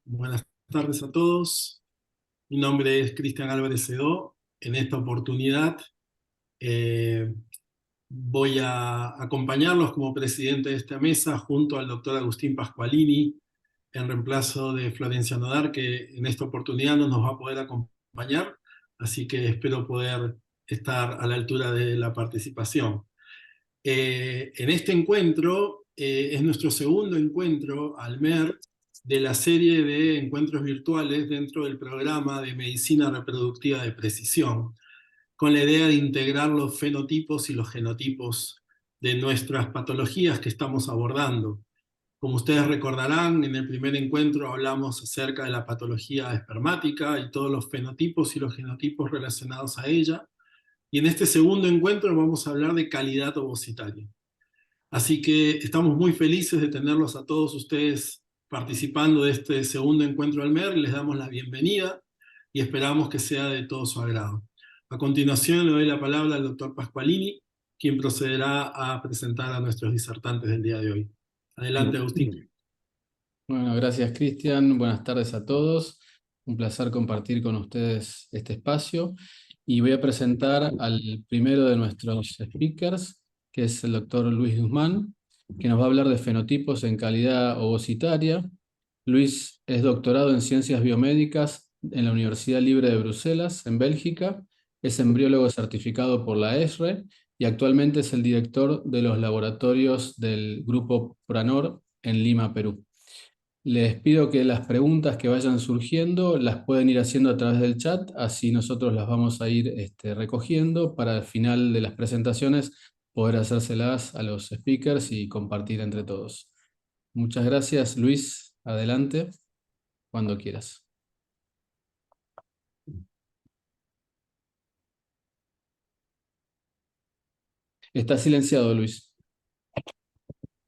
Buenas tardes a todos. Mi nombre es Cristian Álvarez Sedó. En esta oportunidad eh, voy a acompañarlos como presidente de esta mesa junto al doctor Agustín Pascualini, en reemplazo de Florencia Nodar, que en esta oportunidad no nos va a poder acompañar, así que espero poder estar a la altura de la participación. En este encuentro es nuestro segundo encuentro al MER de la serie de encuentros virtuales dentro del programa de medicina reproductiva de precisión, con la idea de integrar los fenotipos y los genotipos de nuestras patologías que estamos abordando. Como ustedes recordarán, en el primer encuentro hablamos acerca de la patología espermática y todos los fenotipos y los genotipos relacionados a ella. Y en este segundo encuentro vamos a hablar de calidad ovocitaria. Así que estamos muy felices de tenerlos a todos ustedes participando de este segundo encuentro al MER. Les damos la bienvenida y esperamos que sea de todo su agrado. A continuación le doy la palabra al doctor Pascualini, quien procederá a presentar a nuestros disertantes del día de hoy. Adelante, Agustín. Bueno, gracias Cristian, buenas tardes a todos. Un placer compartir con ustedes este espacio y voy a presentar al primero de nuestros speakers, que es el doctor Luis Guzmán, que nos va a hablar de fenotipos en calidad ovocitaria. Luis es doctorado en Ciencias Biomédicas en la Universidad Libre de Bruselas, en Bélgica, es embriólogo certificado por la ESRE y actualmente es el director de los laboratorios del Grupo Pranor en Lima, Perú. Les pido que las preguntas que vayan surgiendo las pueden ir haciendo a través del chat, así nosotros las vamos a ir recogiendo para al final de las presentaciones poder hacérselas a los speakers y compartir entre todos. Muchas gracias, Luis. Adelante, cuando quieras. Está silenciado, Luis.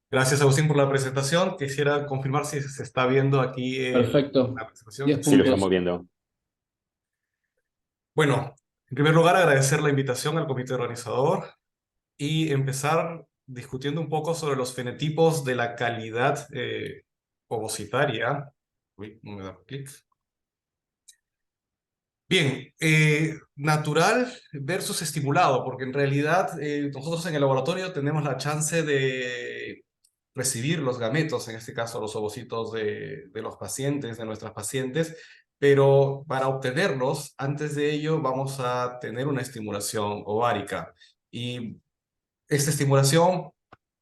Gracias, Agustín, por la presentación. Quisiera confirmar si se está viendo aquí Perfecto. la presentación. 10 Sí, lo puntos. estamos viendo. Bueno, en primer lugar, agradecer la invitación al comité organizador y empezar discutiendo un poco sobre los fenotipos de la calidad ovocitaria. Uy, no me da clic. Bien, natural versus estimulado, porque en realidad nosotros en el laboratorio tenemos la chance de recibir los gametos, en este caso los ovocitos de los pacientes, de nuestras pacientes, pero para obtenerlos, antes de ello vamos a tener una estimulación ovárica. Y esta estimulación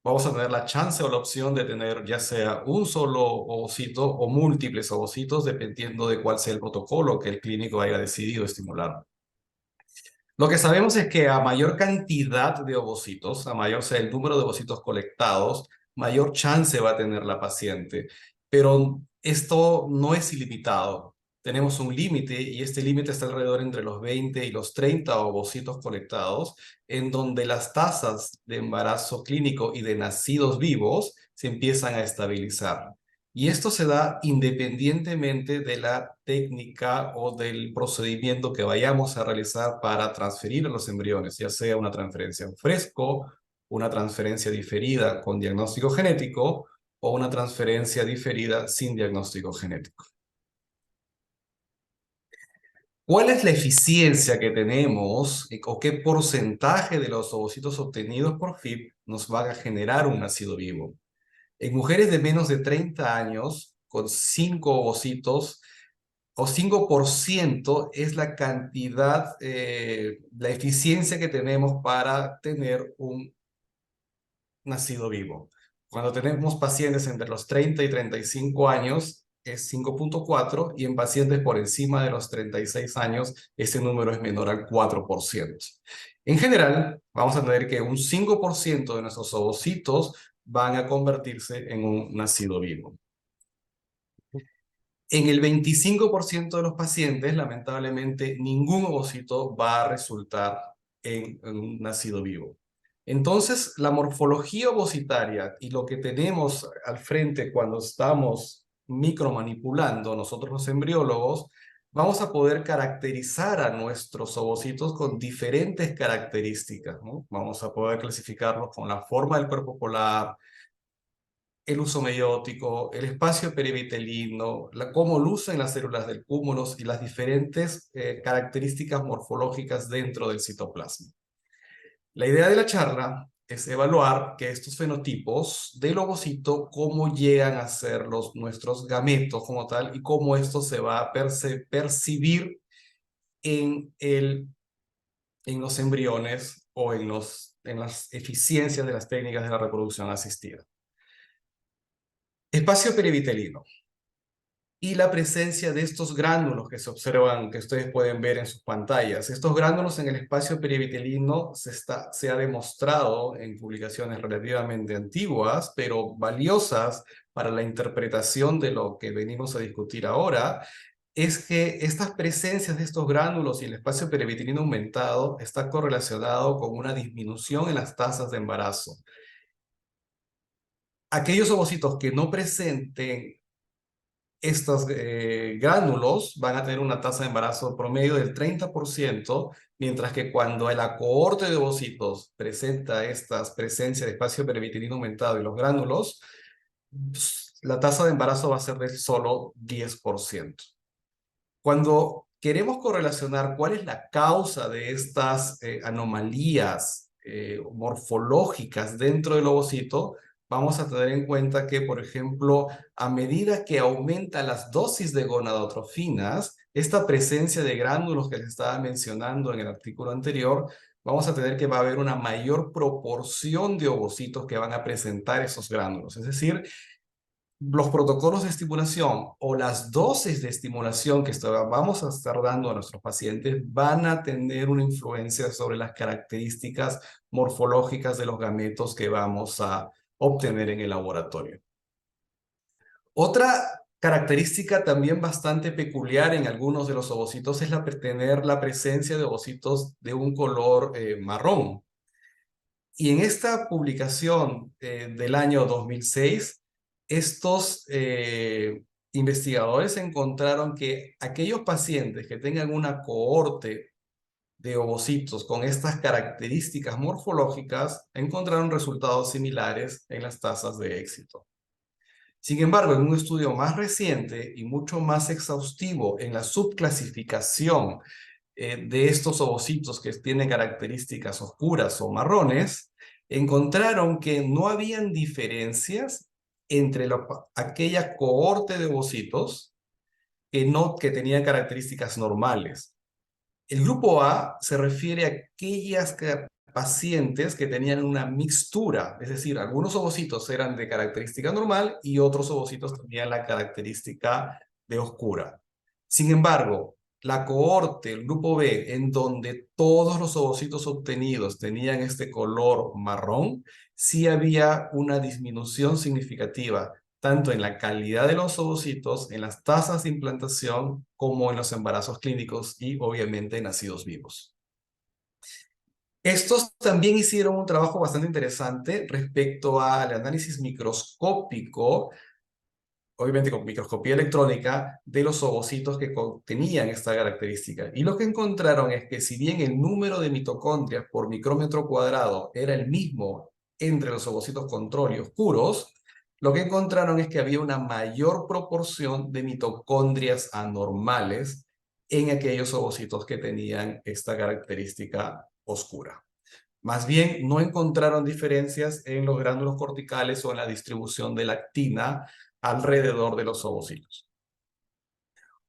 vamos a tener la chance o la opción de tener ya sea un solo ovocito o múltiples ovocitos, dependiendo de cuál sea el protocolo que el clínico haya decidido estimular. Lo que sabemos es que a mayor cantidad de ovocitos, a mayor sea el número de ovocitos colectados, mayor chance va a tener la paciente. Pero esto no es ilimitado. Tenemos un límite y este límite está alrededor entre los 20 y los 30 ovocitos colectados, en donde las tasas de embarazo clínico y de nacidos vivos se empiezan a estabilizar. Y esto se da independientemente de la técnica o del procedimiento que vayamos a realizar para transferir a los embriones, ya sea una transferencia en fresco, una transferencia diferida con diagnóstico genético o una transferencia diferida sin diagnóstico genético. ¿Cuál es la eficiencia que tenemos o qué porcentaje de los ovocitos obtenidos por FIP nos van a generar un nacido vivo? En mujeres de menos de 30 años, con 5 ovocitos, o 5% es la cantidad, la eficiencia que tenemos para tener un nacido vivo. Cuando tenemos pacientes entre los 30 y 35 años, es 5.4, y en pacientes por encima de los 36 años, ese número es menor al 4%. En general, vamos a tener que un 5% de nuestros ovocitos van a convertirse en un nacido vivo. En el 25% de los pacientes, lamentablemente, ningún ovocito va a resultar en un nacido vivo. Entonces, la morfología ovocitaria y lo que tenemos al frente cuando estamos micromanipulando nosotros los embriólogos, vamos a poder caracterizar a nuestros ovocitos con diferentes características, ¿no? Vamos a poder clasificarlos con la forma del cuerpo polar, el uso meiótico, el espacio perivitelino, cómo lucen las células del cúmulos y las diferentes características morfológicas dentro del citoplasma. La idea de la charla es evaluar que estos fenotipos del ovocito, cómo llegan a ser nuestros gametos como tal y cómo esto se va a percibir en, en los embriones o en las eficiencias de las técnicas de la reproducción asistida. Espacio perivitelino y la presencia de estos gránulos que se observan, que ustedes pueden ver en sus pantallas. Estos gránulos en el espacio perivitelino se ha demostrado en publicaciones relativamente antiguas, pero valiosas para la interpretación de lo que venimos a discutir ahora, es que estas presencias de estos gránulos y el espacio perivitelino aumentado está correlacionado con una disminución en las tasas de embarazo. Aquellos ovocitos que no presenten estos gránulos van a tener una tasa de embarazo promedio del 30%, mientras que cuando la cohorte de ovocitos presenta estas presencias de espacio perivitelino aumentado y los gránulos, la tasa de embarazo va a ser del solo 10%. Cuando queremos correlacionar cuál es la causa de estas anomalías morfológicas dentro del ovocito, vamos a tener en cuenta que, por ejemplo, a medida que aumentan las dosis de gonadotrofinas, esta presencia de gránulos que les estaba mencionando en el artículo anterior, vamos a tener que va a haber una mayor proporción de ovocitos que van a presentar esos gránulos. Es decir, los protocolos de estimulación o las dosis de estimulación que vamos a estar dando a nuestros pacientes van a tener una influencia sobre las características morfológicas de los gametos que vamos a obtener en el laboratorio. Otra característica también bastante peculiar en algunos de los ovocitos es tener la presencia de ovocitos de un color marrón. Y en esta publicación del año 2006, estos investigadores encontraron que aquellos pacientes que tengan una cohorte de ovocitos con estas características morfológicas encontraron resultados similares en las tasas de éxito. Sin embargo, en un estudio más reciente y mucho más exhaustivo en la subclasificación de estos ovocitos que tienen características oscuras o marrones, encontraron que no habían diferencias entre aquella cohorte de ovocitos que tenían características normales. El grupo A se refiere a aquellas pacientes que tenían una mixtura, es decir, algunos ovocitos eran de característica normal y otros ovocitos tenían la característica de oscura. Sin embargo, la cohorte, el grupo B, en donde todos los ovocitos obtenidos tenían este color marrón, sí había una disminución significativa tanto en la calidad de los ovocitos, en las tasas de implantación, como en los embarazos clínicos y obviamente en nacidos vivos. Estos también hicieron un trabajo bastante interesante respecto al análisis microscópico, obviamente con microscopía electrónica, de los ovocitos que tenían esta característica. Y lo que encontraron es que si bien el número de mitocondrias por micrómetro cuadrado era el mismo entre los ovocitos control y oscuros, lo que encontraron es que había una mayor proporción de mitocondrias anormales en aquellos ovocitos que tenían esta característica oscura. Más bien, no encontraron diferencias en los gránulos corticales o en la distribución de la actina alrededor de los ovocitos.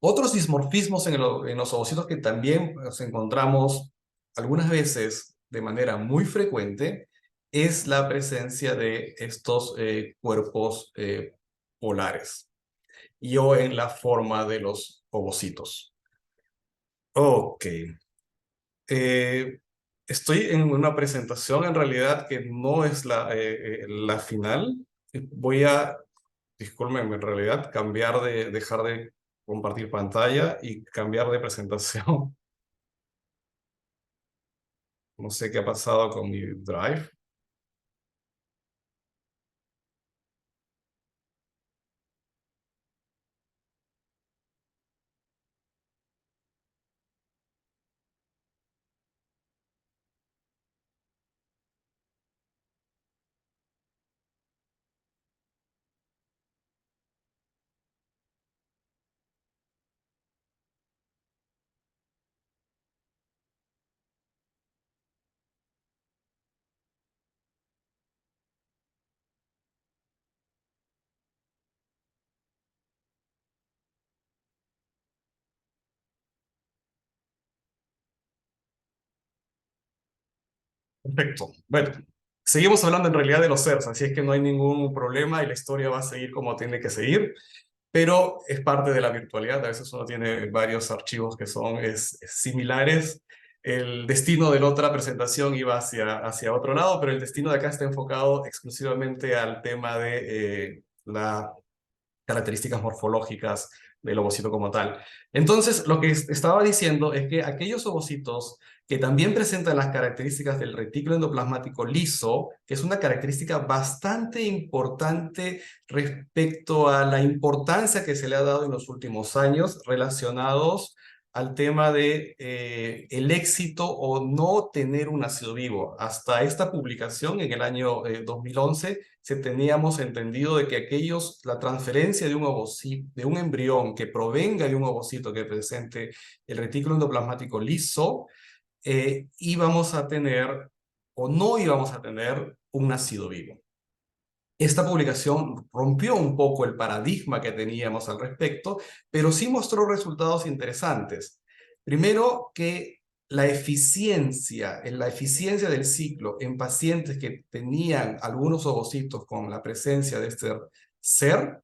Otros dismorfismos en los ovocitos que también los encontramos algunas veces de manera muy frecuente es la presencia de estos cuerpos polares y o en la forma de los ovocitos. Ok. Estoy en una presentación en realidad que no es la final. Voy a, discúlpenme, en realidad dejar de compartir pantalla y cambiar de presentación. No sé qué ha pasado con mi Drive. Perfecto. Bueno, seguimos hablando en realidad de los CERS, así es que no hay ningún problema y la historia va a seguir como tiene que seguir, pero es parte de la virtualidad. A veces uno tiene varios archivos que son similares. El destino de la otra presentación iba hacia otro lado, pero el destino de acá está enfocado exclusivamente al tema de las características morfológicas del ovocito como tal. Entonces, lo que estaba diciendo es que aquellos ovocitos que también presentan las características del retículo endoplasmático liso, que es una característica bastante importante respecto a la importancia que se le ha dado en los últimos años relacionados al tema de el éxito o no tener un nacido vivo. Hasta esta publicación en el año 2011 se teníamos entendido de que la transferencia de un ovocito, de un embrión que provenga de un ovocito que presente el retículo endoplasmático liso, íbamos a tener o no íbamos a tener un nacido vivo. Esta publicación rompió un poco el paradigma que teníamos al respecto, pero sí mostró resultados interesantes. Primero, que la eficiencia del ciclo en pacientes que tenían algunos ovocitos con la presencia de este SER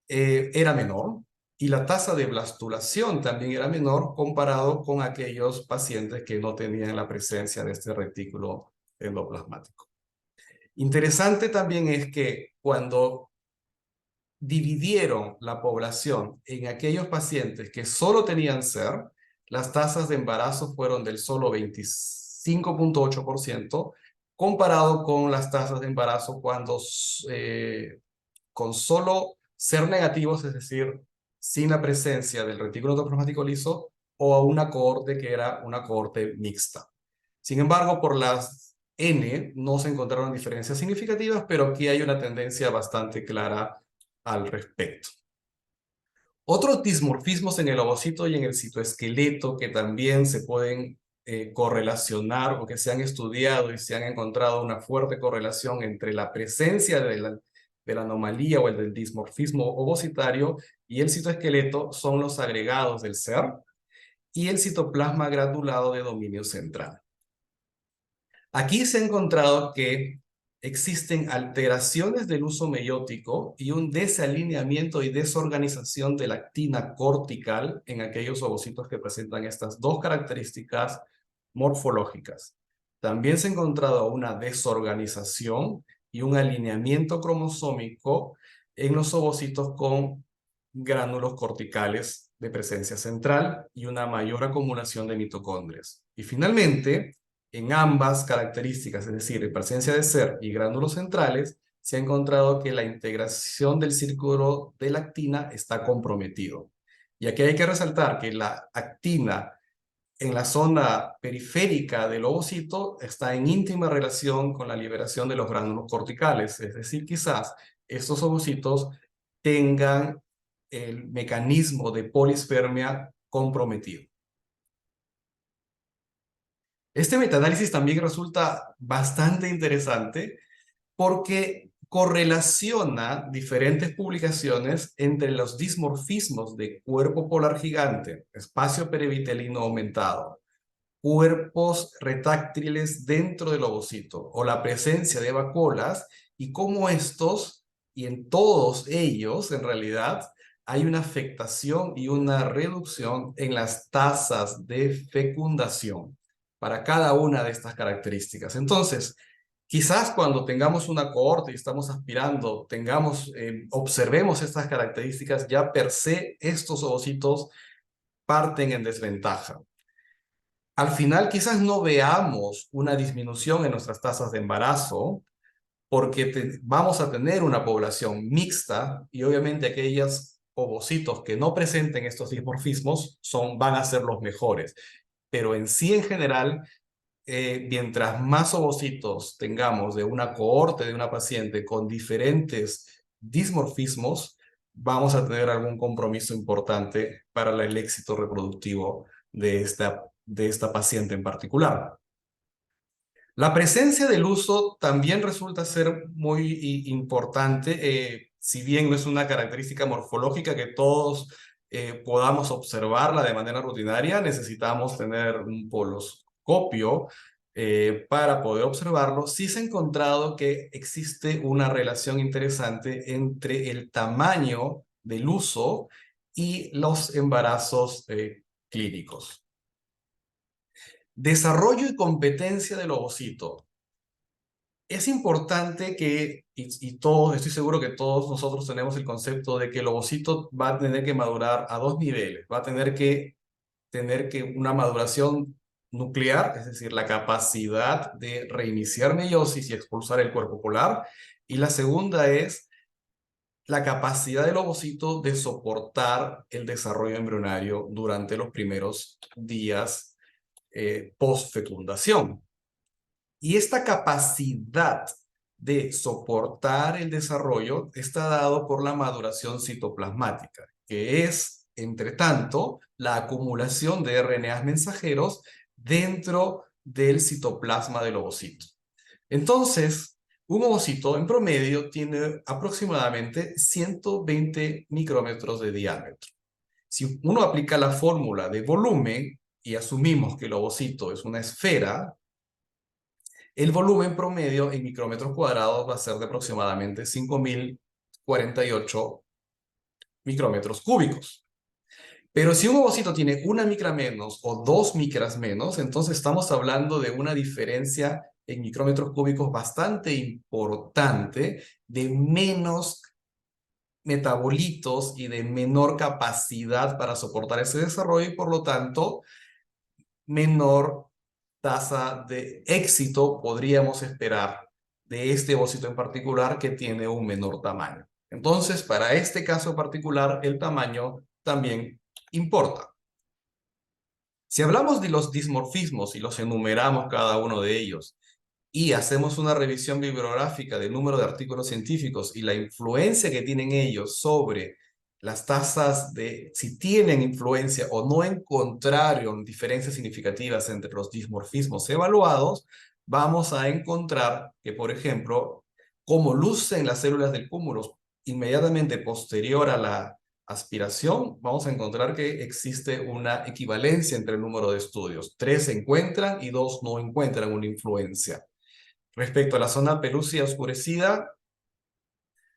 era menor, y la tasa de blastulación también era menor comparado con aquellos pacientes que no tenían la presencia de este retículo endoplasmático. Interesante también es que cuando dividieron la población en aquellos pacientes que solo tenían SER, las tasas de embarazo fueron del solo 25.8%, comparado con las tasas de embarazo con solo SER negativos, es decir, sin la presencia del retículo endoplasmático liso, o a una cohorte que era una cohorte mixta. Sin embargo, por las N no se encontraron diferencias significativas, pero aquí hay una tendencia bastante clara al respecto. Otros dismorfismos en el ovocito y en el citoesqueleto que también se pueden correlacionar o que se han estudiado y se han encontrado una fuerte correlación entre la presencia de la anomalía o el del dismorfismo ovocitario y el citoesqueleto son los agregados del SER y el citoplasma granulado de dominio central. Aquí se ha encontrado que existen alteraciones del uso meiótico y un desalineamiento y desorganización de la actina cortical en aquellos ovocitos que presentan estas dos características morfológicas. También se ha encontrado una desorganización y un alineamiento cromosómico en los ovocitos con gránulos corticales de presencia central y una mayor acumulación de mitocondrias. Y finalmente, en ambas características, es decir, en presencia de SER y gránulos centrales, se ha encontrado que la integración del círculo de la actina está comprometido. Y aquí hay que resaltar que la actina en la zona periférica del ovocito está en íntima relación con la liberación de los gránulos corticales, es decir, quizás estos ovocitos tengan el mecanismo de polispermia comprometido. Este metaanálisis también resulta bastante interesante porque correlaciona diferentes publicaciones entre los dismorfismos de cuerpo polar gigante, espacio perivitelino aumentado, cuerpos retráctiles dentro del ovocito o la presencia de vacuolas, y cómo estos, y en todos ellos en realidad, hay una afectación y una reducción en las tasas de fecundación para cada una de estas características. Entonces, quizás cuando tengamos una cohorte y estamos aspirando, observemos estas características, ya per se estos ovocitos parten en desventaja. Al final quizás no veamos una disminución en nuestras tasas de embarazo porque vamos a tener una población mixta y obviamente aquellos ovocitos que no presenten estos dimorfismos van a ser los mejores. Pero en sí, en general, mientras más ovocitos tengamos de una cohorte de una paciente con diferentes dismorfismos, vamos a tener algún compromiso importante para el éxito reproductivo de esta paciente en particular. La presencia del uso también resulta ser muy importante, si bien no es una característica morfológica que todos podamos observarla de manera rutinaria, necesitamos tener un poloscopio para poder observarlo, sí se ha encontrado que existe una relación interesante entre el tamaño del uso y los embarazos clínicos. Desarrollo y competencia del ovocito. Es importante que, y todos, estoy seguro que todos nosotros tenemos el concepto de que el ovocito va a tener que madurar a dos niveles. Va a tener que una maduración nuclear, es decir, la capacidad de reiniciar meiosis y expulsar el cuerpo polar. Y la segunda es la capacidad del ovocito de soportar el desarrollo embrionario durante los primeros días post-fecundación. Y esta capacidad de soportar el desarrollo está dado por la maduración citoplasmática, que es, entre tanto, la acumulación de RNAs mensajeros dentro del citoplasma del ovocito. Entonces, un ovocito en promedio tiene aproximadamente 120 micrómetros de diámetro. Si uno aplica la fórmula de volumen y asumimos que el ovocito es una esfera, el volumen promedio en micrómetros cuadrados va a ser de aproximadamente 5.048 micrómetros cúbicos. Pero si un ovocito tiene una micra menos o 2 micras menos, entonces estamos hablando de una diferencia en micrómetros cúbicos bastante importante, de menos metabolitos y de menor capacidad para soportar ese desarrollo y por lo tanto menor tasa de éxito podríamos esperar de este ovocito en particular que tiene un menor tamaño. Entonces, para este caso particular, el tamaño también importa. Si hablamos de los dismorfismos y los enumeramos cada uno de ellos y hacemos una revisión bibliográfica del número de artículos científicos y la influencia que tienen ellos sobre las tasas de si tienen influencia o no encontraron diferencias significativas entre los dismorfismos evaluados, vamos a encontrar que, por ejemplo, como lucen las células del cúmulo inmediatamente posterior a la aspiración, vamos a encontrar que existe una equivalencia entre el número de estudios. 3 encuentran y 2 no encuentran una influencia. Respecto a la zona pelúcida oscurecida,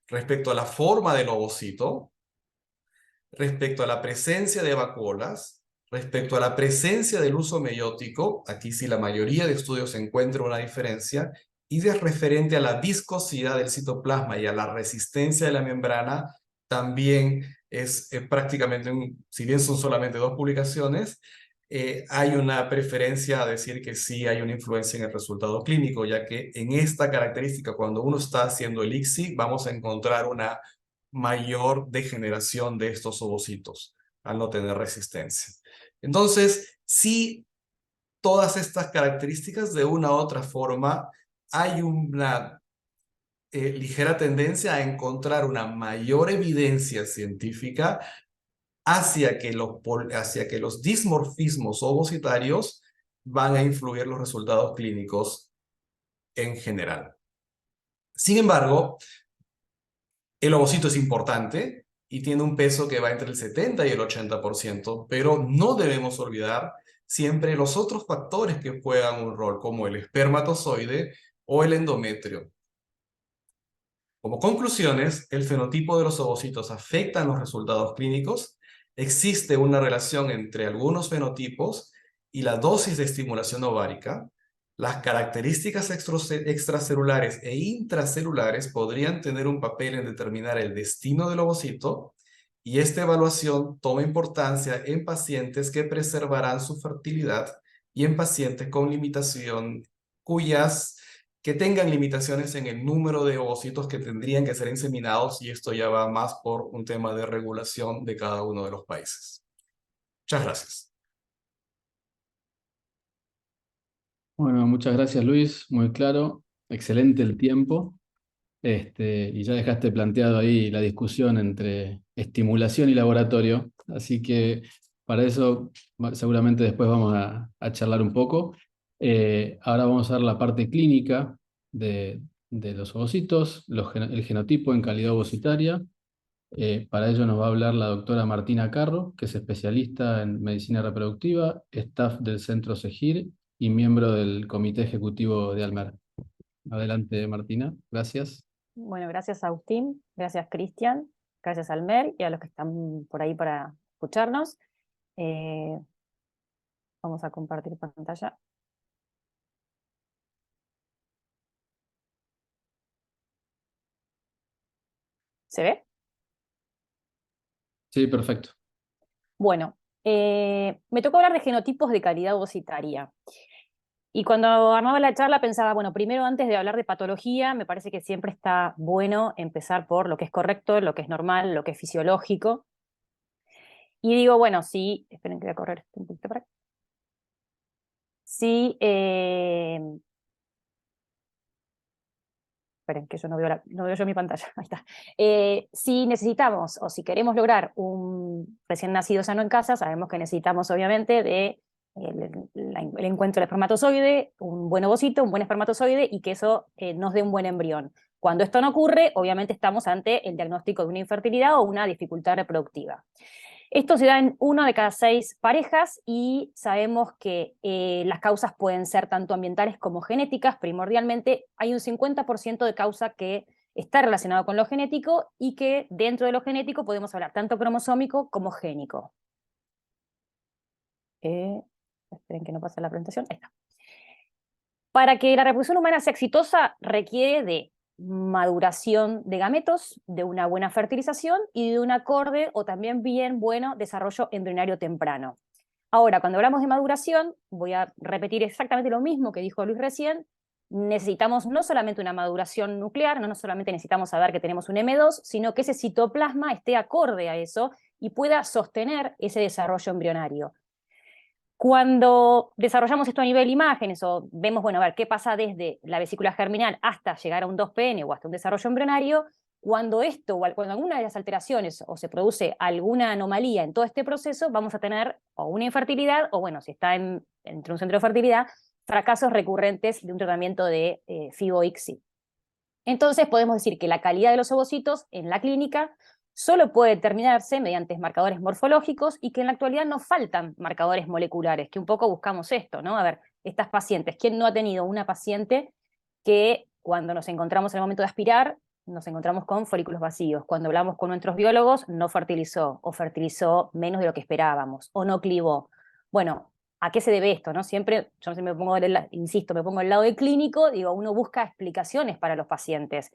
respecto a la forma del ovocito, respecto a la presencia de vacuolas, respecto a la presencia del uso meiótico, aquí sí la mayoría de estudios encuentra una diferencia, y de referente a la viscosidad del citoplasma y a la resistencia de la membrana, también es prácticamente, si bien son solamente 2 publicaciones, hay una preferencia a decir que sí hay una influencia en el resultado clínico, ya que en esta característica, cuando uno está haciendo el ICSI, vamos a encontrar una mayor degeneración de estos ovocitos al no tener resistencia. Entonces, sí, todas estas características de una u otra forma, hay una ligera tendencia a encontrar una mayor evidencia científica hacia que los dismorfismos ovocitarios van a influir los resultados clínicos en general. Sin embargo, el ovocito es importante y tiene un peso que va entre el 70 y el 80%, pero no debemos olvidar siempre los otros factores que juegan un rol, como el espermatozoide o el endometrio. Como conclusiones, el fenotipo de los ovocitos afecta los resultados clínicos. Existe una relación entre algunos fenotipos y la dosis de estimulación ovárica. Las características extracelulares e intracelulares podrían tener un papel en determinar el destino del ovocito, y esta evaluación toma importancia en pacientes que preservarán su fertilidad y en pacientes con limitación que tengan limitaciones en el número de ovocitos que tendrían que ser inseminados, y esto ya va más por un tema de regulación de cada uno de los países. Muchas gracias. Bueno, muchas gracias Luis, muy claro, excelente el tiempo. Y ya dejaste planteado ahí la discusión entre estimulación y laboratorio, así que para eso seguramente después vamos a charlar un poco. Ahora vamos a ver la parte clínica de los ovocitos, el genotipo en calidad ovocitaria. Para ello nos va a hablar la doctora Martina Carro, que es especialista en medicina reproductiva, staff del centro CEGIR y miembro del Comité Ejecutivo de Almer. Adelante, Martina. Gracias. Bueno, gracias Agustín, gracias Cristian, gracias Almer y a los que están por ahí para escucharnos. Vamos a compartir pantalla. ¿Se ve? Sí, perfecto. Bueno, me tocó hablar de genotipos de calidad ovocitaria. Y cuando armaba la charla pensaba, bueno, primero antes de hablar de patología, me parece que siempre está bueno empezar por lo que es correcto, lo que es normal, lo que es fisiológico. Y digo, bueno, sí, esperen que voy a correr un poquito para acá. Sí, esperen que yo no veo yo mi pantalla, ahí está. Si necesitamos o si queremos lograr un recién nacido sano en casa, sabemos que necesitamos obviamente de el encuentro del espermatozoide, un buen ovocito, un buen espermatozoide y que eso nos dé un buen embrión. Cuando esto no ocurre, obviamente estamos ante el diagnóstico de una infertilidad o una dificultad reproductiva. Esto se da en 1 de cada 6 parejas y sabemos que las causas pueden ser tanto ambientales como genéticas. Primordialmente hay un 50% de causa que está relacionado con lo genético y que dentro de lo genético podemos hablar tanto cromosómico como génico. Esperen que no pase la presentación. Ahí está. Para que la reproducción humana sea exitosa requiere de maduración de gametos, de una buena fertilización y de un acorde o también bien bueno desarrollo embrionario temprano. Ahora, cuando hablamos de maduración, voy a repetir exactamente lo mismo que dijo Luis recién. Necesitamos no solamente una maduración nuclear, no solamente necesitamos saber que tenemos un M2, sino que ese citoplasma esté acorde a eso y pueda sostener ese desarrollo embrionario. Cuando desarrollamos esto a nivel imágenes o vemos, bueno, a ver qué pasa desde la vesícula germinal hasta llegar a un 2PN o hasta un desarrollo embrionario, cuando esto o cuando alguna de las alteraciones o se produce alguna anomalía en todo este proceso, vamos a tener o una infertilidad o, bueno, si está entre un centro de fertilidad, fracasos recurrentes de un tratamiento de FIV-ICSI. Entonces podemos decir que la calidad de los ovocitos en la clínica solo puede determinarse mediante marcadores morfológicos y que en la actualidad nos faltan marcadores moleculares, que un poco buscamos esto, ¿no? A ver, estas pacientes, ¿quién no ha tenido una paciente que cuando nos encontramos en el momento de aspirar, nos encontramos con folículos vacíos? Cuando hablamos con nuestros biólogos, no fertilizó, o fertilizó menos de lo que esperábamos, o no clivó. Bueno, ¿a qué se debe esto? ¿No? Siempre, yo me pongo, insisto, me pongo al lado del clínico, digo, uno busca explicaciones para los pacientes.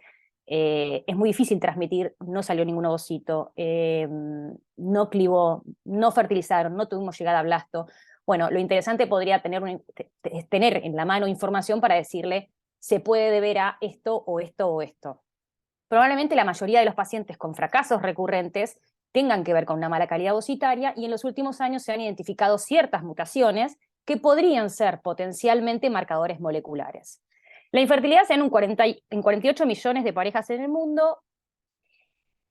Es muy difícil transmitir, no salió ningún ovocito, no clivó, no fertilizaron, no tuvimos llegada a blasto. Bueno, lo interesante podría tener en la mano información para decirle, se puede deber a esto o esto o esto. Probablemente la mayoría de los pacientes con fracasos recurrentes tengan que ver con una mala calidad ovocitaria y en los últimos años se han identificado ciertas mutaciones que podrían ser potencialmente marcadores moleculares. La infertilidad se da en 48 millones de parejas en el mundo.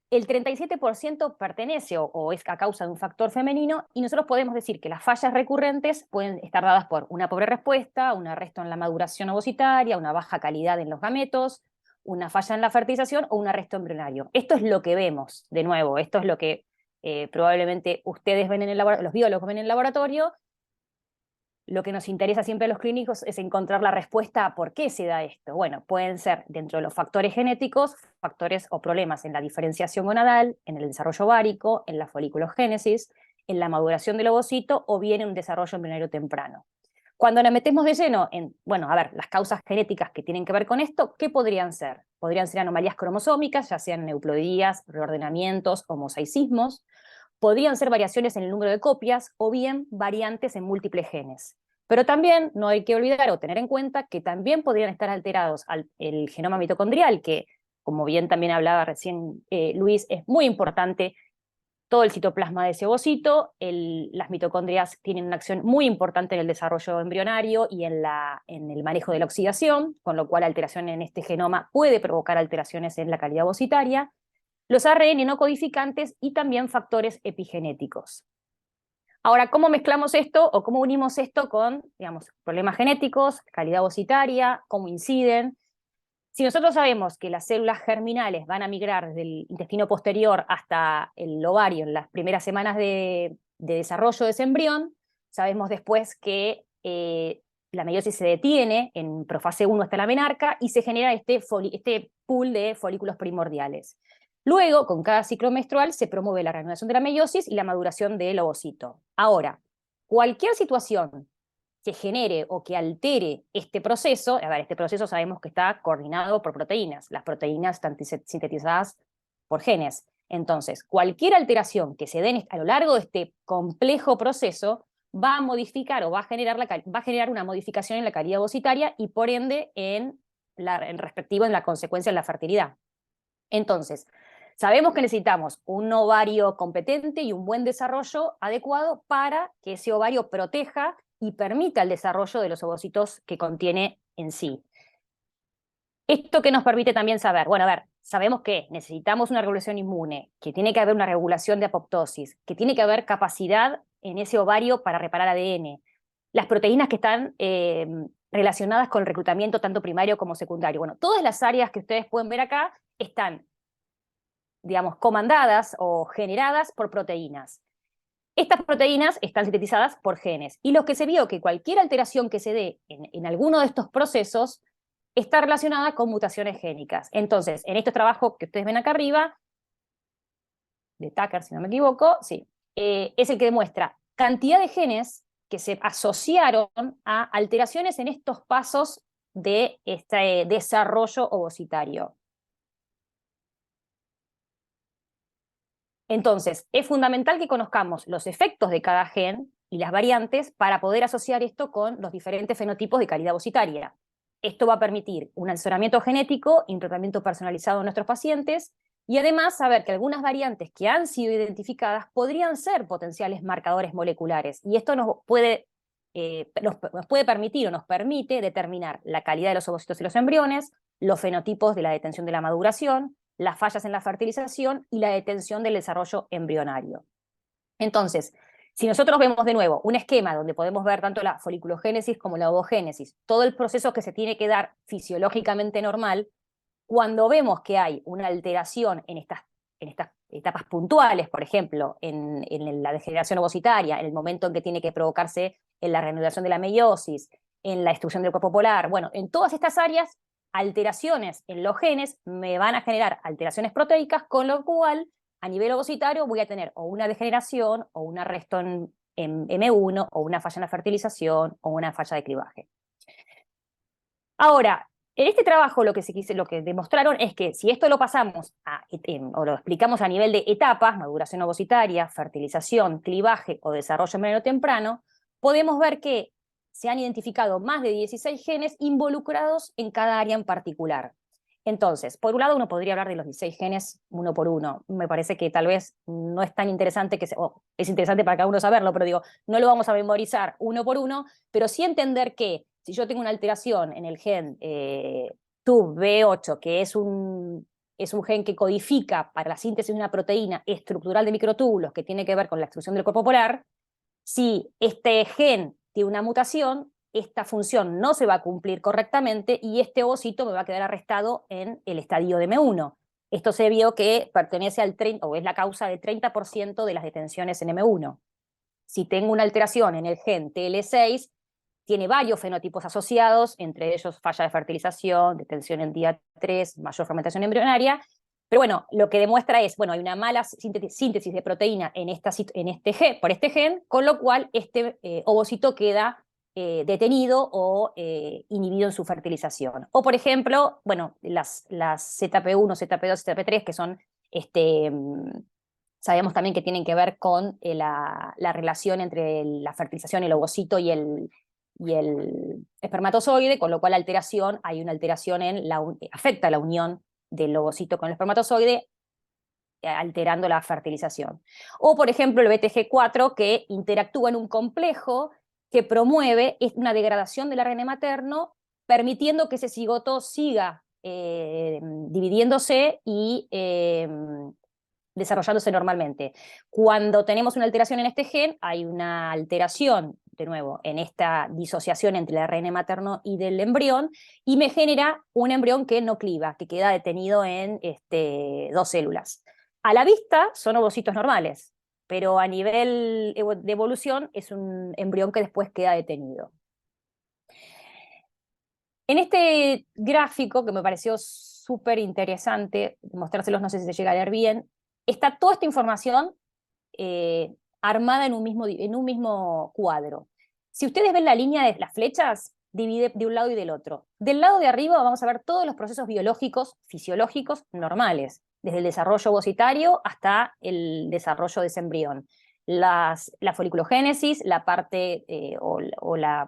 El 37% pertenece o es a causa de un factor femenino y nosotros podemos decir que las fallas recurrentes pueden estar dadas por una pobre respuesta, un arresto en la maduración ovocitaria, una baja calidad en los gametos, una falla en la fertilización o un arresto embrionario. Esto es lo que vemos, de nuevo, esto es lo que probablemente ustedes ven en el laboratorio, los biólogos ven en el laboratorio. Lo que nos interesa siempre a los clínicos es encontrar la respuesta a por qué se da esto. Bueno, pueden ser dentro de los factores genéticos, factores o problemas en la diferenciación gonadal, en el desarrollo ovárico, en la foliculogénesis, en la maduración del ovocito o bien en un desarrollo embrionario temprano. Cuando nos metemos de lleno en, bueno, a ver, las causas genéticas que tienen que ver con esto, ¿qué podrían ser? Podrían ser anomalías cromosómicas, ya sean neuploidías, reordenamientos o mosaicismos. Podrían ser variaciones en el número de copias o bien variantes en múltiples genes. Pero también no hay que olvidar o tener en cuenta que también podrían estar alterados el genoma mitocondrial, que, como bien también hablaba recién Luis, es muy importante. Todo el citoplasma de ese ovocito, las mitocondrias tienen una acción muy importante en el desarrollo embrionario y en el manejo de la oxidación, con lo cual alteración en este genoma puede provocar alteraciones en la calidad ovocitaria. Los ARN no codificantes y también factores epigenéticos. Ahora, ¿cómo mezclamos esto o cómo unimos esto con, digamos, problemas genéticos, calidad ovocitaria, cómo inciden? Si nosotros sabemos que las células germinales van a migrar desde el intestino posterior hasta el ovario en las primeras semanas de desarrollo de ese embrión, sabemos después que la meiosis se detiene, en profase 1 está la menarca, y se genera este pool de folículos primordiales. Luego, con cada ciclo menstrual, se promueve la reanudación de la meiosis y la maduración del ovocito. Ahora, cualquier situación que genere o que altere este proceso, a ver, este proceso sabemos que está coordinado por proteínas. Las proteínas están sintetizadas por genes. Entonces, cualquier alteración que se dé a lo largo de este complejo proceso va a modificar o va a generar una modificación en la calidad ovocitaria y por ende en la consecuencia en la fertilidad. Entonces, sabemos que necesitamos un ovario competente y un buen desarrollo adecuado para que ese ovario proteja y permita el desarrollo de los ovocitos que contiene en sí. ¿Esto qué nos permite también saber? Bueno, a ver, sabemos que necesitamos una regulación inmune, que tiene que haber una regulación de apoptosis, que tiene que haber capacidad en ese ovario para reparar ADN. Las proteínas que están relacionadas con el reclutamiento tanto primario como secundario. Bueno, todas las áreas que ustedes pueden ver acá están, digamos, comandadas o generadas por proteínas. Estas proteínas están sintetizadas por genes. Y lo que se vio que cualquier alteración que se dé en alguno de estos procesos está relacionada con mutaciones génicas. Entonces, en este trabajo que ustedes ven acá arriba, de Tucker, si no me equivoco, sí, es el que demuestra cantidad de genes que se asociaron a alteraciones en estos pasos de este desarrollo ovocitario. Entonces, es fundamental que conozcamos los efectos de cada gen y las variantes para poder asociar esto con los diferentes fenotipos de calidad ovocitaria. Esto va a permitir un asesoramiento genético y un tratamiento personalizado a nuestros pacientes, y además saber que algunas variantes que han sido identificadas podrían ser potenciales marcadores moleculares, y esto nos puede permitir o nos permite determinar la calidad de los ovocitos y los embriones, los fenotipos de la detención de la maduración, las fallas en la fertilización y la detención del desarrollo embrionario. Entonces, si nosotros vemos de nuevo un esquema donde podemos ver tanto la foliculogénesis como la ovogénesis, todo el proceso que se tiene que dar fisiológicamente normal, cuando vemos que hay una alteración en estas etapas puntuales, por ejemplo, en la degeneración ovocitaria, en el momento en que tiene que provocarse en la reanudación de la meiosis, en la destrucción del cuerpo polar, bueno, en todas estas áreas, alteraciones en los genes me van a generar alteraciones proteicas, con lo cual a nivel ovocitario voy a tener o una degeneración o un arresto en M1 o una falla en la fertilización o una falla de clivaje. Ahora, en este trabajo lo que demostraron es que si esto lo pasamos o lo explicamos a nivel de etapas, maduración ovocitaria, fertilización, clivaje o desarrollo embrionario temprano, podemos ver que se han identificado más de 16 genes involucrados en cada área en particular. Entonces, por un lado uno podría hablar de los 16 genes uno por uno. Me parece que tal vez no es tan interesante, es interesante para cada uno saberlo, pero digo, no lo vamos a memorizar uno por uno, pero sí entender que si yo tengo una alteración en el gen TUB-B8, que es un gen que codifica para la síntesis de una proteína estructural de microtúbulos que tiene que ver con la destrucción del cuerpo polar, si este gen tiene una mutación, esta función no se va a cumplir correctamente y este ovocito me va a quedar arrestado en el estadio de M1. Esto se vio que pertenece al 30, o es la causa del 30% de las detenciones en M1. Si tengo una alteración en el gen TL6, tiene varios fenotipos asociados, entre ellos falla de fertilización, detención en día 3, mayor fermentación embrionaria. Pero bueno, lo que demuestra es, bueno, hay una mala síntesis de proteína por este gen, con lo cual este ovocito queda detenido o inhibido en su fertilización. O por ejemplo, bueno, las ZP1, ZP2, ZP3, que son, sabemos también que tienen que ver con la relación entre la fertilización, el ovocito y el espermatozoide, con lo cual hay una alteración afecta la unión del ovocito con el espermatozoide, alterando la fertilización. O, por ejemplo, el BTG4, que interactúa en un complejo que promueve una degradación del ARN materno, permitiendo que ese cigoto siga dividiéndose y desarrollándose normalmente. Cuando tenemos una alteración en este gen, hay una alteración, de nuevo, en esta disociación entre el ARN materno y del embrión, y me genera un embrión que no cliva, que queda detenido en 2 células. A la vista son ovocitos normales, pero a nivel de evolución es un embrión que después queda detenido. En este gráfico, que me pareció súper interesante, mostrárselos, no sé si se llega a leer bien, está toda esta información armada en un mismo cuadro. Si ustedes ven la línea de las flechas, divide de un lado y del otro. Del lado de arriba vamos a ver todos los procesos biológicos, fisiológicos, normales, desde el desarrollo ovocitario hasta el desarrollo de ese embrión. La foliculogénesis, la parte o la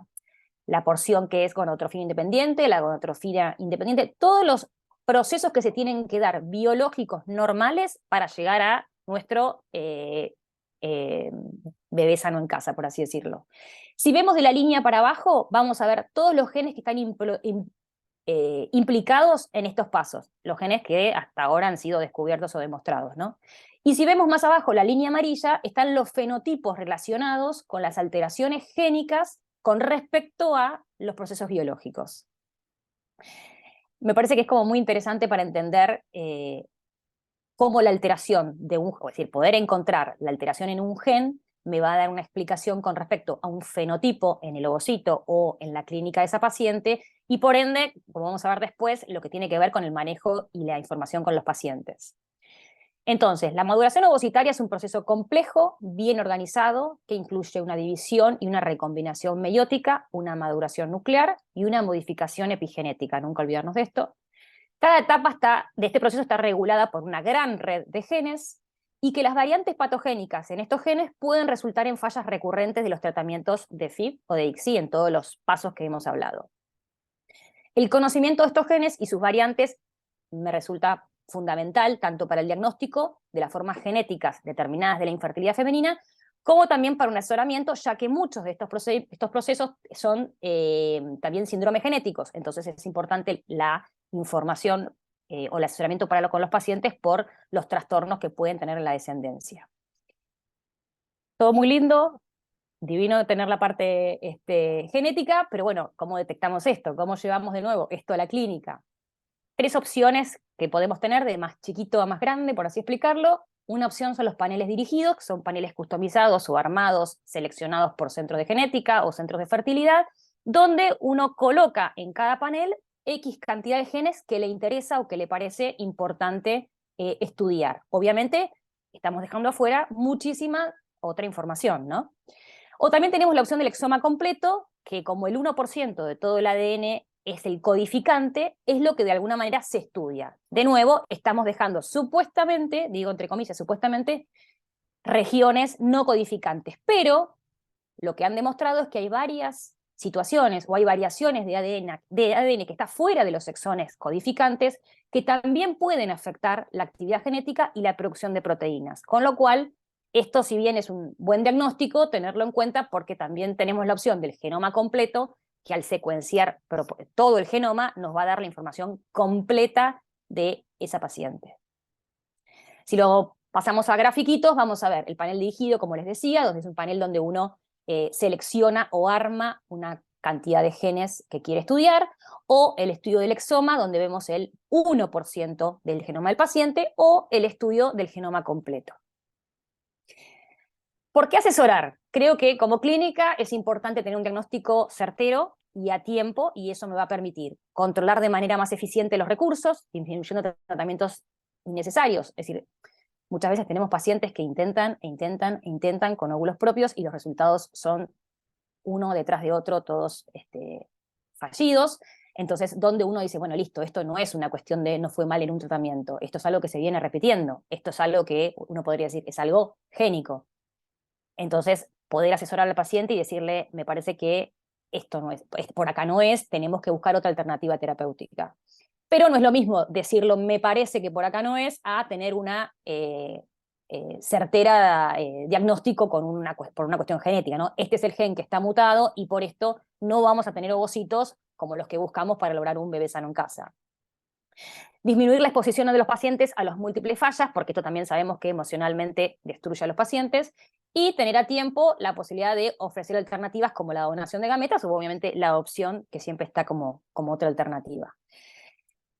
porción que es gonotrofina independiente, la gonotrofina independiente, todos los procesos que se tienen que dar biológicos normales para llegar a nuestro bebé sano en casa, por así decirlo. Si vemos de la línea para abajo, vamos a ver todos los genes que están implicados en estos pasos, los genes que hasta ahora han sido descubiertos o demostrados, ¿no? Y si vemos más abajo la línea amarilla, están los fenotipos relacionados con las alteraciones génicas con respecto a los procesos biológicos. Me parece que es como muy interesante para entender cómo la alteración de un, es decir, poder encontrar la alteración en un gen me va a dar una explicación con respecto a un fenotipo en el ovocito o en la clínica de esa paciente, y por ende, como vamos a ver después, lo que tiene que ver con el manejo y la información con los pacientes. Entonces, la maduración ovocitaria es un proceso complejo, bien organizado, que incluye una división y una recombinación meiótica, una maduración nuclear y una modificación epigenética, nunca olvidarnos de esto. Cada etapa de este proceso está regulada por una gran red de genes, y que las variantes patogénicas en estos genes pueden resultar en fallas recurrentes de los tratamientos de FIV o de ICSI en todos los pasos que hemos hablado. El conocimiento de estos genes y sus variantes me resulta fundamental tanto para el diagnóstico de las formas genéticas determinadas de la infertilidad femenina, como también para un asesoramiento, ya que muchos de estos procesos son también síndromes genéticos. Entonces es importante la información o el asesoramiento con los pacientes por los trastornos que pueden tener en la descendencia. Todo muy lindo, divino tener la parte genética, pero bueno, ¿cómo detectamos esto? ¿Cómo llevamos de nuevo esto a la clínica? 3 opciones que podemos tener, de más chiquito a más grande, por así explicarlo. Una opción son los paneles dirigidos, que son paneles customizados o armados, seleccionados por centros de genética o centros de fertilidad, donde uno coloca en cada panel X cantidad de genes que le interesa o que le parece importante estudiar. Obviamente, estamos dejando afuera muchísima otra información, ¿no? O también tenemos la opción del exoma completo, que como el 1% de todo el ADN es el codificante, es lo que de alguna manera se estudia. De nuevo, estamos dejando supuestamente, digo entre comillas, supuestamente, regiones no codificantes, pero lo que han demostrado es que hay varias situaciones o hay variaciones de ADN que está fuera de los exones codificantes que también pueden afectar la actividad genética y la producción de proteínas. Con lo cual, esto, si bien es un buen diagnóstico, tenerlo en cuenta, porque también tenemos la opción del genoma completo, que al secuenciar todo el genoma nos va a dar la información completa de esa paciente. Si lo pasamos a grafiquitos, vamos a ver el panel dirigido, como les decía, donde es un panel donde uno selecciona o arma una cantidad de genes que quiere estudiar, o el estudio del exoma, donde vemos el 1% del genoma del paciente, o el estudio del genoma completo. ¿Por qué asesorar? Creo que como clínica es importante tener un diagnóstico certero y a tiempo, y eso me va a permitir controlar de manera más eficiente los recursos, disminuyendo tratamientos innecesarios. Es decir, muchas veces tenemos pacientes que intentan con óvulos propios y los resultados son uno detrás de otro, todos fallidos. Entonces, donde uno dice, bueno, listo, esto no es una cuestión de no fue mal en un tratamiento, esto es algo que se viene repitiendo, esto es algo que uno podría decir, es algo génico. Entonces, poder asesorar al paciente y decirle, me parece que esto no es, por acá no es, tenemos que buscar otra alternativa terapéutica. Pero no es lo mismo decirlo, me parece que por acá no es, a tener una certera diagnóstico por una cuestión genética, ¿no? Este es el gen que está mutado y por esto no vamos a tener ovocitos como los que buscamos para lograr un bebé sano en casa. Disminuir la exposición de los pacientes a las múltiples fallas, porque esto también sabemos que emocionalmente destruye a los pacientes, y tener a tiempo la posibilidad de ofrecer alternativas como la donación de gametas, o obviamente la adopción, que siempre está como otra alternativa.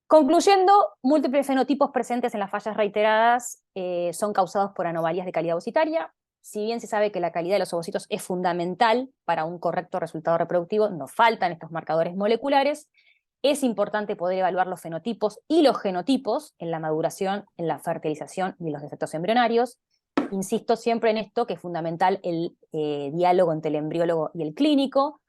Concluyendo, múltiples fenotipos presentes en las fallas reiteradas son causados por anomalías de calidad ovocitaria. Si bien se sabe que la calidad de los ovocitos es fundamental para un correcto resultado reproductivo, nos faltan estos marcadores moleculares, Es importante poder evaluar los fenotipos y los genotipos en la maduración, en la fertilización y los defectos embrionarios. Insisto siempre en esto, que es fundamental el diálogo entre el embriólogo y el clínico.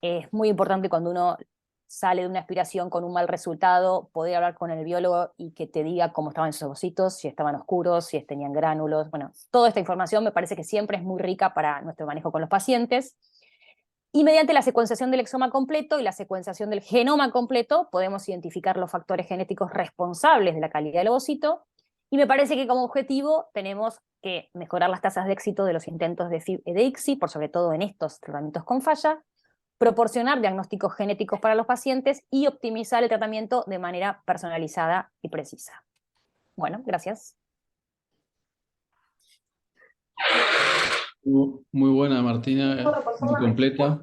Es muy importante cuando uno sale de una aspiración con un mal resultado, poder hablar con el biólogo y que te diga cómo estaban esos ovocitos, si estaban oscuros, si tenían gránulos. Bueno, toda esta información me parece que siempre es muy rica para nuestro manejo con los pacientes. Y mediante la secuenciación del exoma completo y la secuenciación del genoma completo, podemos identificar los factores genéticos responsables de la calidad del ovocito. Y me parece que como objetivo tenemos que mejorar las tasas de éxito de los intentos de ICSI, por sobre todo en estos tratamientos con falla, proporcionar diagnósticos genéticos para los pacientes y optimizar el tratamiento de manera personalizada y precisa. Bueno, gracias. Muy buena, Martina, muy completa,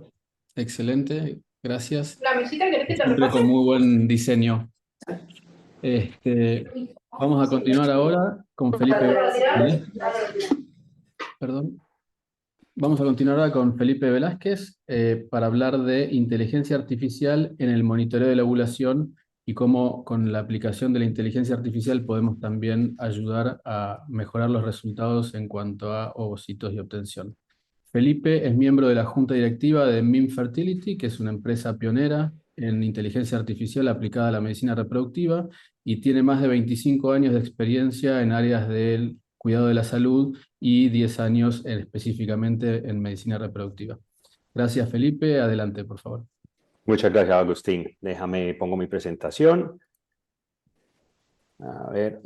excelente, gracias. Siempre con muy buen diseño. Vamos a continuar ahora con Felipe Velázquez. Perdón. Vamos a continuar ahora con Felipe Velázquez para hablar de inteligencia artificial en el monitoreo de la ovulación y cómo con la aplicación de la inteligencia artificial podemos también ayudar a mejorar los resultados en cuanto a ovocitos y obtención. Felipe es miembro de la junta directiva de MIM Fertility, que es una empresa pionera en inteligencia artificial aplicada a la medicina reproductiva y tiene más de 25 años de experiencia en áreas del cuidado de la salud y 10 años específicamente en medicina reproductiva. Gracias, Felipe. Adelante, por favor. Muchas gracias, Agustín. Pongo mi presentación. A ver.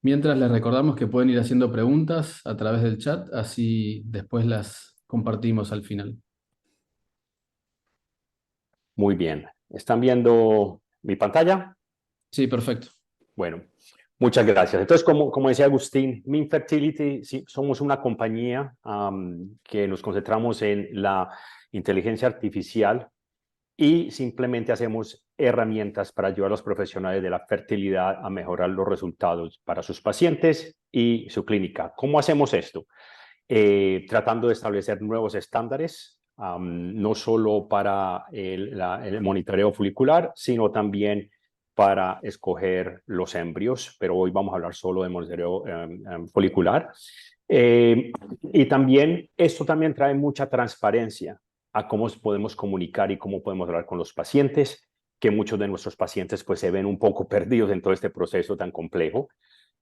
Mientras les recordamos que pueden ir haciendo preguntas a través del chat, así después las compartimos al final. Muy bien. ¿Están viendo mi pantalla? Sí, perfecto. Bueno, muchas gracias. Entonces, como decía Agustín, MIM Fertility, sí, somos una compañía que nos concentramos en la inteligencia artificial y simplemente hacemos herramientas para ayudar a los profesionales de la fertilidad a mejorar los resultados para sus pacientes y su clínica. ¿Cómo hacemos esto? Tratando de establecer nuevos estándares, no solo para el monitoreo folicular, sino también para escoger los embrios, pero hoy vamos a hablar solo de monitoreo folicular. Y también esto también trae mucha transparencia a cómo podemos comunicar y cómo podemos hablar con los pacientes, que muchos de nuestros pacientes pues se ven un poco perdidos en todo este proceso tan complejo.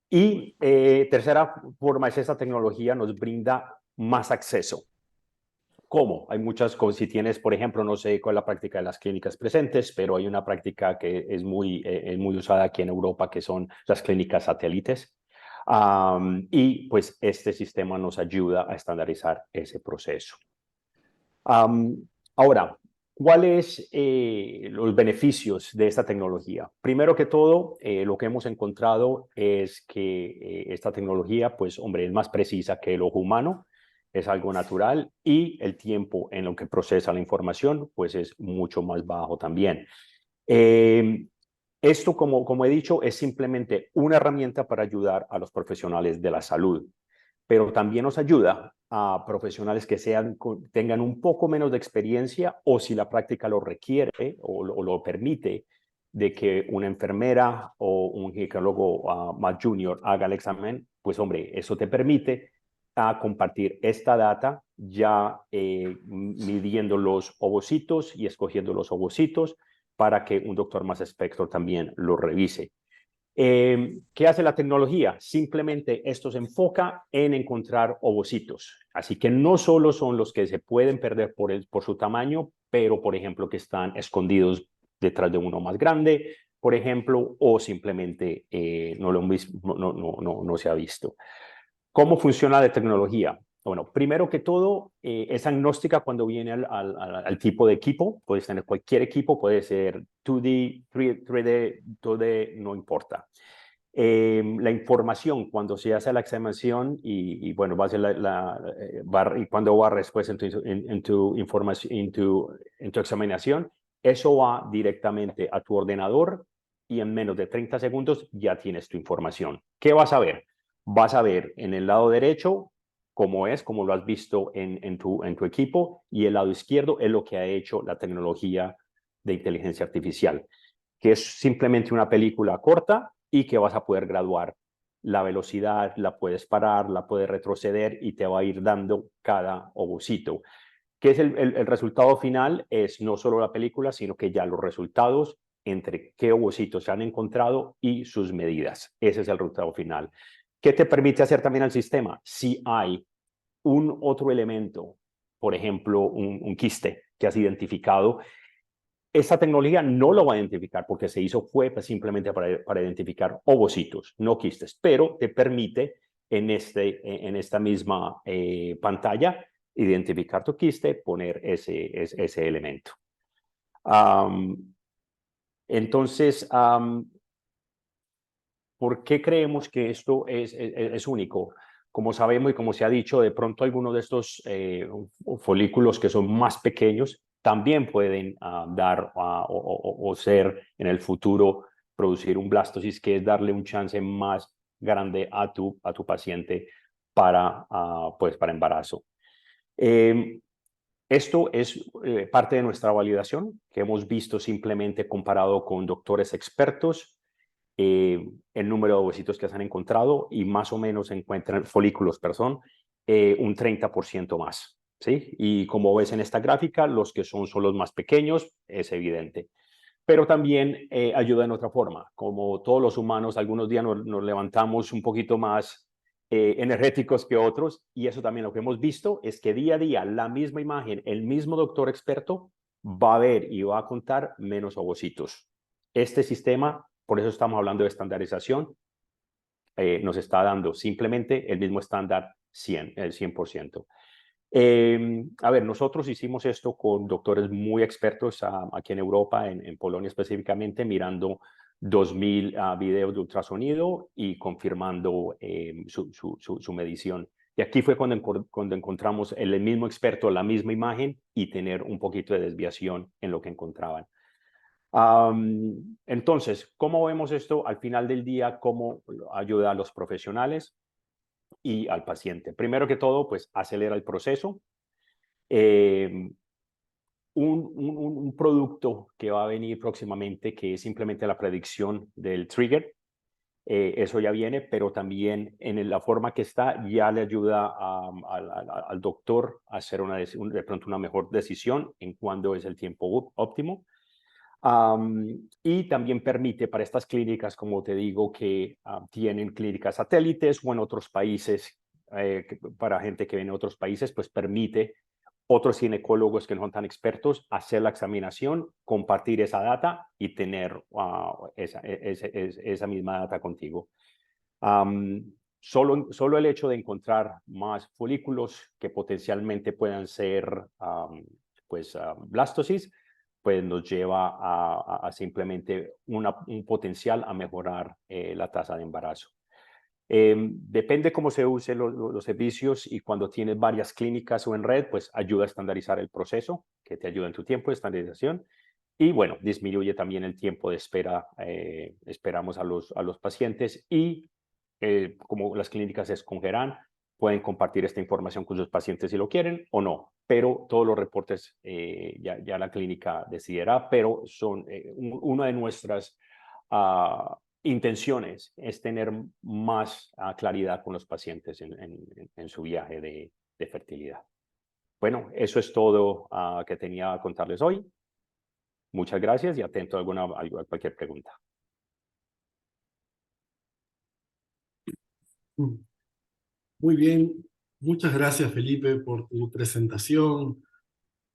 Y tercera forma es esta tecnología nos brinda más acceso. ¿Cómo? Hay muchas cosas. Si tienes, por ejemplo, no sé cuál es la práctica de las clínicas presentes, pero hay una práctica que es muy usada aquí en Europa, que son las clínicas satélites. Y pues este sistema nos ayuda a estandarizar ese proceso. Ahora, ¿cuáles los beneficios de esta tecnología? Primero que todo, lo que hemos encontrado es que esta tecnología, pues, hombre, es más precisa que el ojo humano, es algo natural y el tiempo en lo que procesa la información, pues, es mucho más bajo también. Esto, como he dicho, es simplemente una herramienta para ayudar a los profesionales de la salud, pero también nos ayuda a profesionales que tengan un poco menos de experiencia o si la práctica lo requiere o lo permite, de que una enfermera o un ginecólogo más junior haga el examen, pues hombre, eso te permite compartir esta data ya midiendo los ovocitos y escogiendo los ovocitos para que un doctor más experto también lo revise. ¿Qué hace la tecnología? Simplemente esto se enfoca en encontrar ovocitos. Así que no solo son los que se pueden perder por su tamaño, pero, por ejemplo, que están escondidos detrás de uno más grande, por ejemplo, o simplemente no se ha visto. ¿Cómo funciona la tecnología? Bueno, primero que todo, es agnóstica cuando viene al tipo de equipo. Puedes tener cualquier equipo, puede ser 2D, 3D, 2D, no importa. La información, cuando se hace la examinación y bueno, va a ser y cuando barres después en tu examinación, eso va directamente a tu ordenador y en menos de 30 segundos ya tienes tu información. ¿Qué vas a ver? Vas a ver en el lado derecho como lo has visto en tu equipo, y el lado izquierdo es lo que ha hecho la tecnología de inteligencia artificial, que es simplemente una película corta y que vas a poder graduar la velocidad, la puedes parar, la puedes retroceder y te va a ir dando cada ovocito. ¿Qué es el resultado final? Es no solo la película, sino que ya los resultados entre qué ovocitos se han encontrado y sus medidas. Ese es el resultado final. ¿Qué te permite hacer también el sistema? Si hay un otro elemento, por ejemplo, un quiste que has identificado, esta tecnología no lo va a identificar porque fue simplemente para identificar ovocitos, no quistes, pero te permite en esta misma pantalla identificar tu quiste, poner ese elemento. Entonces, ¿por qué creemos que esto es único? Como sabemos y como se ha dicho, de pronto algunos de estos folículos que son más pequeños también pueden dar o ser en el futuro producir un blastosis, que es darle un chance más grande a tu paciente para embarazo. Esto es parte de nuestra validación que hemos visto simplemente comparado con doctores expertos, el número de ovocitos que se han encontrado y más o menos encuentran folículos, un 30% más. ¿Sí? Y como ves en esta gráfica, los que son los más pequeños, es evidente. Pero también ayuda en otra forma. Como todos los humanos, algunos días nos levantamos un poquito más energéticos que otros, y eso también lo que hemos visto es que día a día la misma imagen, el mismo doctor experto va a ver y va a contar menos ovocitos. Este sistema, por eso estamos hablando de estandarización, nos está dando simplemente el mismo estándar 100, el 100%. A ver, nosotros hicimos esto con doctores muy expertos aquí en Europa, en Polonia específicamente, mirando 2000 videos de ultrasonido y confirmando su medición. Y aquí fue cuando encontramos el mismo experto, la misma imagen y tener un poquito de desviación en lo que encontraban. Entonces, ¿cómo vemos esto al final del día? ¿Cómo ayuda a los profesionales y al paciente? Primero que todo, pues acelera el proceso. Un producto que va a venir próximamente, que es simplemente la predicción del trigger, eso ya viene, pero también en la forma que está ya le ayuda al doctor a hacer de pronto una mejor decisión en cuándo es el tiempo óptimo. Y también permite para estas clínicas, como te digo, que tienen clínicas satélites o en otros países, para gente que viene de otros países, pues permite otros ginecólogos que no son tan expertos hacer la examinación, compartir esa data y tener esa misma data contigo. Solo el hecho de encontrar más folículos que potencialmente puedan ser blastosis, pues nos lleva a simplemente un potencial a mejorar la tasa de embarazo. Depende cómo se usen los servicios, y cuando tienes varias clínicas o en red, pues ayuda a estandarizar el proceso, que te ayuda en tu tiempo de estandarización. Y bueno, disminuye también el tiempo de espera, esperamos a los pacientes, y como las clínicas escogerán, pueden compartir esta información con sus pacientes si lo quieren o no, pero todos los reportes ya la clínica decidirá, pero son una de nuestras intenciones es tener más claridad con los pacientes en su viaje de fertilidad. Bueno, eso es todo que tenía a contarles hoy. Muchas gracias y atento a cualquier pregunta. Muy bien, muchas gracias Felipe por tu presentación.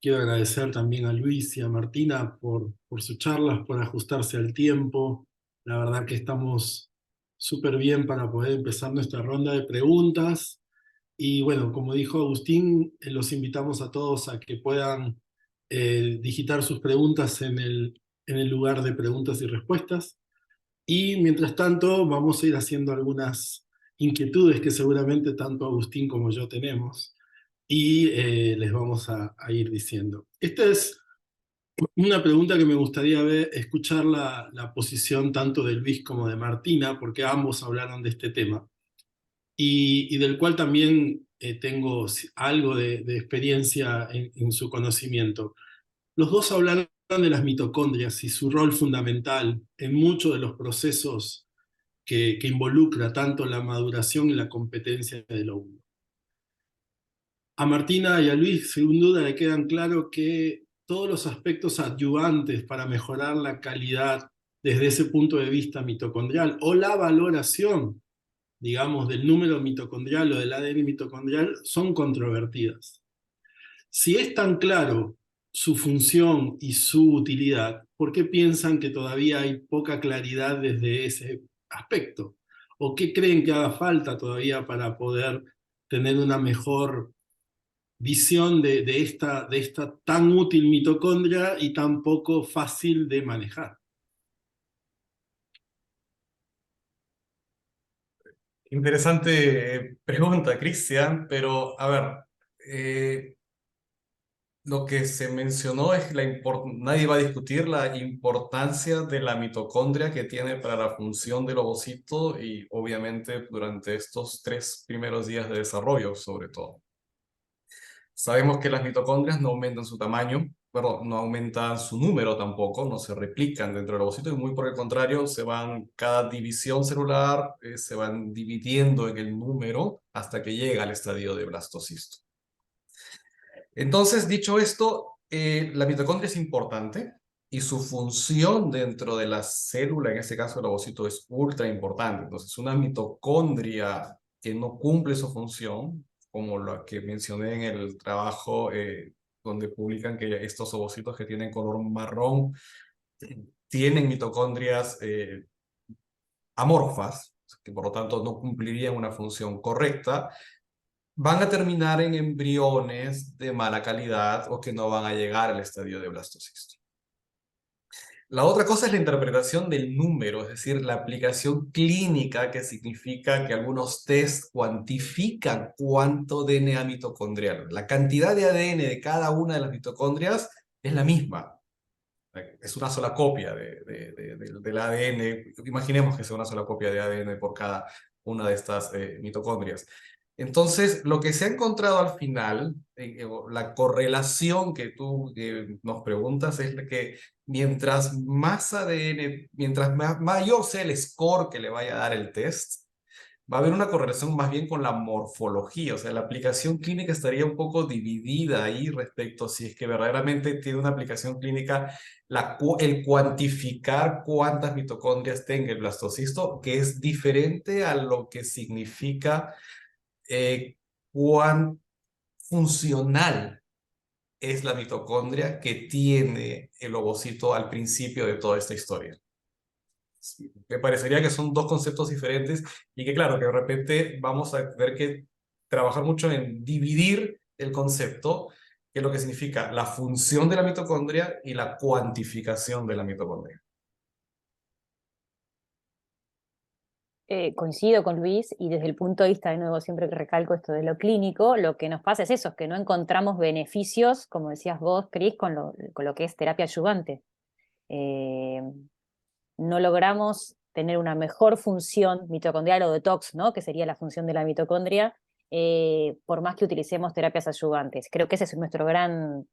Quiero agradecer también a Luis y a Martina por sus charlas, por ajustarse al tiempo. La verdad que estamos súper bien para poder empezar nuestra ronda de preguntas. Y bueno, como dijo Agustín, los invitamos a todos a que puedan digitar sus preguntas en el lugar de preguntas y respuestas. Y mientras tanto, vamos a ir haciendo algunas inquietudes que seguramente tanto Agustín como yo tenemos, y les vamos a ir diciendo. Esta es una pregunta que me gustaría escuchar la posición tanto de Luis como de Martina, porque ambos hablaron de este tema, y del cual también tengo algo de experiencia en su conocimiento. Los dos hablaron de las mitocondrias y su rol fundamental en muchos de los procesos que involucra tanto la maduración y la competencia del óvulo. A Martina y a Luis, sin duda, le quedan claro que todos los aspectos adyuvantes para mejorar la calidad desde ese punto de vista mitocondrial, o la valoración, digamos, del número mitocondrial o del ADN mitocondrial, son controvertidas. Si es tan claro su función y su utilidad, ¿por qué piensan que todavía hay poca claridad desde ese aspecto? ¿O qué creen que haga falta todavía para poder tener una mejor visión de esta tan útil mitocondria y tan poco fácil de manejar? Interesante pregunta, Cristian, pero a ver, lo que se mencionó es que nadie va a discutir la importancia de la mitocondria que tiene para la función del ovocito y obviamente durante estos 3 primeros días de desarrollo, sobre todo. Sabemos que las mitocondrias no aumentan su tamaño, perdón, no aumentan su número tampoco, no se replican dentro del ovocito y muy por el contrario, cada división celular se van dividiendo en el número hasta que llega al estadio de blastocisto. Entonces, dicho esto, la mitocondria es importante y su función dentro de la célula, en este caso el ovocito, es ultra importante. Entonces, una mitocondria que no cumple su función, como la que mencioné en el trabajo donde publican que estos ovocitos que tienen color marrón tienen mitocondrias amorfas, que por lo tanto no cumplirían una función correcta, van a terminar en embriones de mala calidad o que no van a llegar al estadio de blastocisto. La otra cosa es la interpretación del número, es decir, la aplicación clínica, que significa que algunos test cuantifican cuánto DNA mitocondrial. La cantidad de ADN de cada una de las mitocondrias es la misma. Es una sola copia del ADN. Imaginemos que sea una sola copia de ADN por cada una de estas mitocondrias. Entonces, lo que se ha encontrado al final, la correlación que tú nos preguntas es que mientras más ADN, mayor sea el score que le vaya a dar el test, va a haber una correlación más bien con la morfología, o sea, la aplicación clínica estaría un poco dividida ahí respecto a si es que verdaderamente tiene una aplicación clínica el cuantificar cuántas mitocondrias tenga el blastocisto, que es diferente a lo que significa cuán funcional es la mitocondria que tiene el ovocito al principio de toda esta historia. Me parecería que son dos conceptos diferentes y que claro, que de repente vamos a tener que trabajar mucho en dividir el concepto, que es lo que significa la función de la mitocondria y la cuantificación de la mitocondria. Coincido con Luis y desde el punto de vista, de nuevo, siempre que recalco esto de lo clínico, lo que nos pasa es eso, es que no encontramos beneficios, como decías vos, Cris, con lo que es terapia adyuvante. No logramos tener una mejor función mitocondrial o detox, ¿no? Que sería la función de la mitocondria, por más que utilicemos terapias adyuvantes. Creo que ese es nuestro gran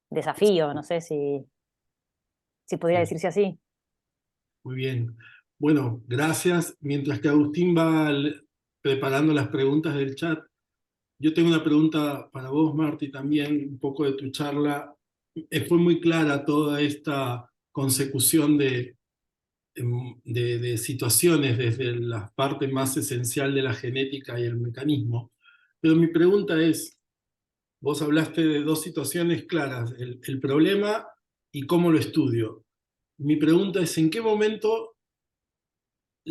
desafío, no sé si podría decirse así. Muy bien. Bueno, gracias. Mientras que Agustín va preparando las preguntas del chat, yo tengo una pregunta para vos, Marti, también, un poco de tu charla. Fue muy clara toda esta consecución de situaciones desde la parte más esencial de la genética y el mecanismo. Pero mi pregunta es, vos hablaste de dos situaciones claras, el problema y cómo lo estudio. Mi pregunta es, ¿en qué momento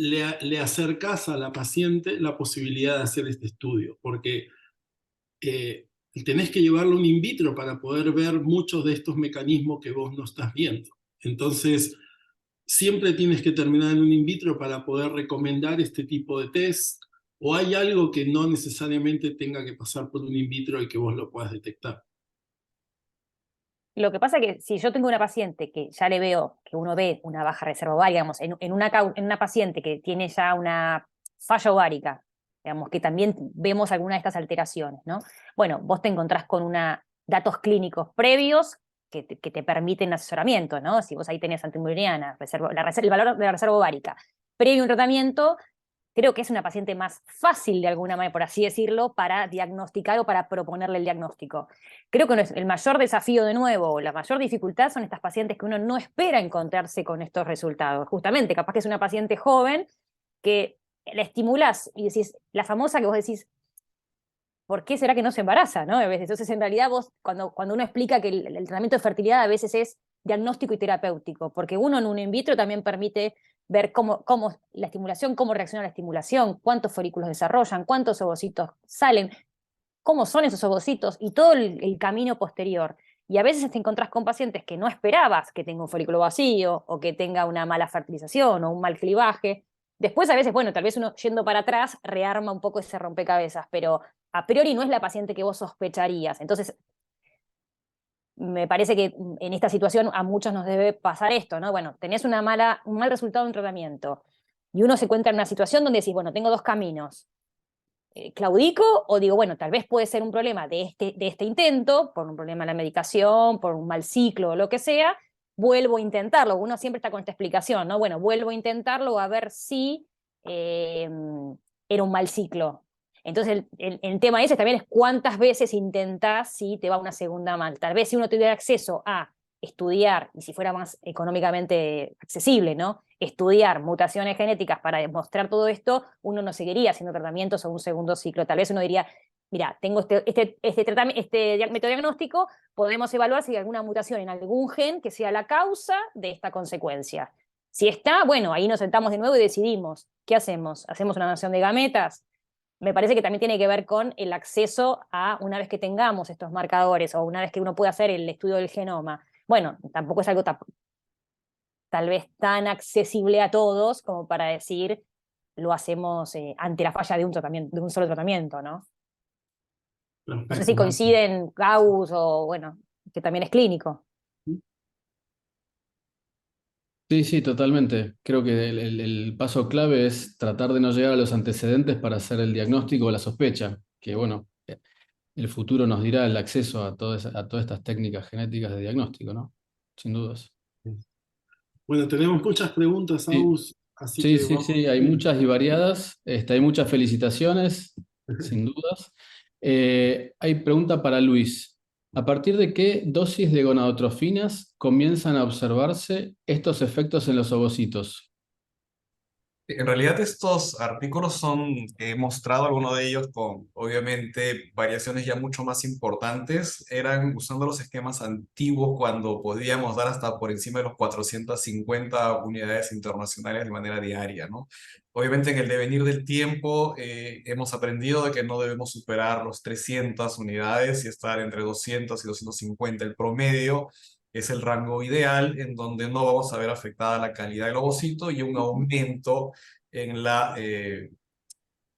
le acercás a la paciente la posibilidad de hacer este estudio? Porque tenés que llevarlo a un in vitro para poder ver muchos de estos mecanismos que vos no estás viendo. Entonces, siempre tienes que terminar en un in vitro para poder recomendar este tipo de test, o hay algo que no necesariamente tenga que pasar por un in vitro y que vos lo puedas detectar. Lo que pasa es que si yo tengo una paciente que ya le veo, que uno ve una baja reserva ovárica, digamos, en una paciente que tiene ya una falla ovárica, digamos, que también vemos alguna de estas alteraciones, ¿no? Bueno, vos te encontrás con datos clínicos previos que te permiten asesoramiento, ¿no? Si vos ahí tenés antimuriniana, el valor de la reserva ovárica, previo a un tratamiento, creo que es una paciente más fácil, de alguna manera, por así decirlo, para diagnosticar o para proponerle el diagnóstico. Creo que el mayor desafío, de nuevo, o la mayor dificultad son estas pacientes que uno no espera encontrarse con estos resultados. Justamente, capaz que es una paciente joven que la estimulás y decís, la famosa que vos decís, ¿por qué será que no se embaraza? ¿No? Entonces, en realidad, vos, cuando uno explica que el tratamiento de fertilidad a veces es diagnóstico y terapéutico, porque uno en un in vitro también permite ver cómo la estimulación, cómo reacciona la estimulación, cuántos folículos desarrollan, cuántos ovocitos salen, cómo son esos ovocitos y todo el camino posterior. Y a veces te encontrás con pacientes que no esperabas que tenga un folículo vacío o que tenga una mala fertilización o un mal clivaje. Después, a veces, bueno, tal vez uno yendo para atrás rearma un poco ese rompecabezas, pero a priori no es la paciente que vos sospecharías. Entonces, me parece que en esta situación a muchos nos debe pasar esto, ¿no? Bueno, tenés un mal resultado en un tratamiento y uno se encuentra en una situación donde decís, bueno, tengo dos caminos. ¿Claudico o digo, bueno, tal vez puede ser un problema de este intento, por un problema de la medicación, por un mal ciclo o lo que sea, vuelvo a intentarlo? Uno siempre está con esta explicación, ¿no? Bueno, vuelvo a intentarlo a ver si era un mal ciclo. Entonces, el tema ese también es cuántas veces intentás si te va una segunda mal. Tal vez si uno tuviera acceso a estudiar, y si fuera más económicamente accesible, ¿no? Estudiar mutaciones genéticas para demostrar todo esto, uno no seguiría haciendo tratamientos o un segundo ciclo. Tal vez uno diría, mira, tengo este método diagnóstico, podemos evaluar si hay alguna mutación en algún gen que sea la causa de esta consecuencia. Si está, bueno, ahí nos sentamos de nuevo y decidimos, ¿qué hacemos? ¿Hacemos una donación de gametas? Me parece que también tiene que ver con el acceso a, una vez que tengamos estos marcadores o una vez que uno pueda hacer el estudio del genoma. Bueno, tampoco es algo tal vez tan accesible a todos como para decir lo hacemos ante la falla de un solo tratamiento, ¿no? No sé si coinciden Gauss o, bueno, que también es clínico. Sí, sí, totalmente. Creo que el paso clave es tratar de no llegar a los antecedentes para hacer el diagnóstico o la sospecha, que bueno, el futuro nos dirá el acceso a todas estas técnicas genéticas de diagnóstico, ¿no? Sin dudas. Bueno, tenemos muchas preguntas, Sí, Agus, así sí, que sí, vamos. sí, hay muchas y variadas, hay muchas felicitaciones, sin dudas. Hay pregunta para Luis. ¿A partir de qué dosis de gonadotrofinas comienzan a observarse estos efectos en los ovocitos? En realidad estos artículos he mostrado algunos de ellos con obviamente variaciones ya mucho más importantes, eran usando los esquemas antiguos cuando podíamos dar hasta por encima de los 450 unidades internacionales de manera diaria, ¿no? Obviamente en el devenir del tiempo hemos aprendido de que no debemos superar los 300 unidades y estar entre 200 y 250 el promedio. Es el rango ideal en donde no vamos a ver afectada la calidad del ovocito y un aumento en la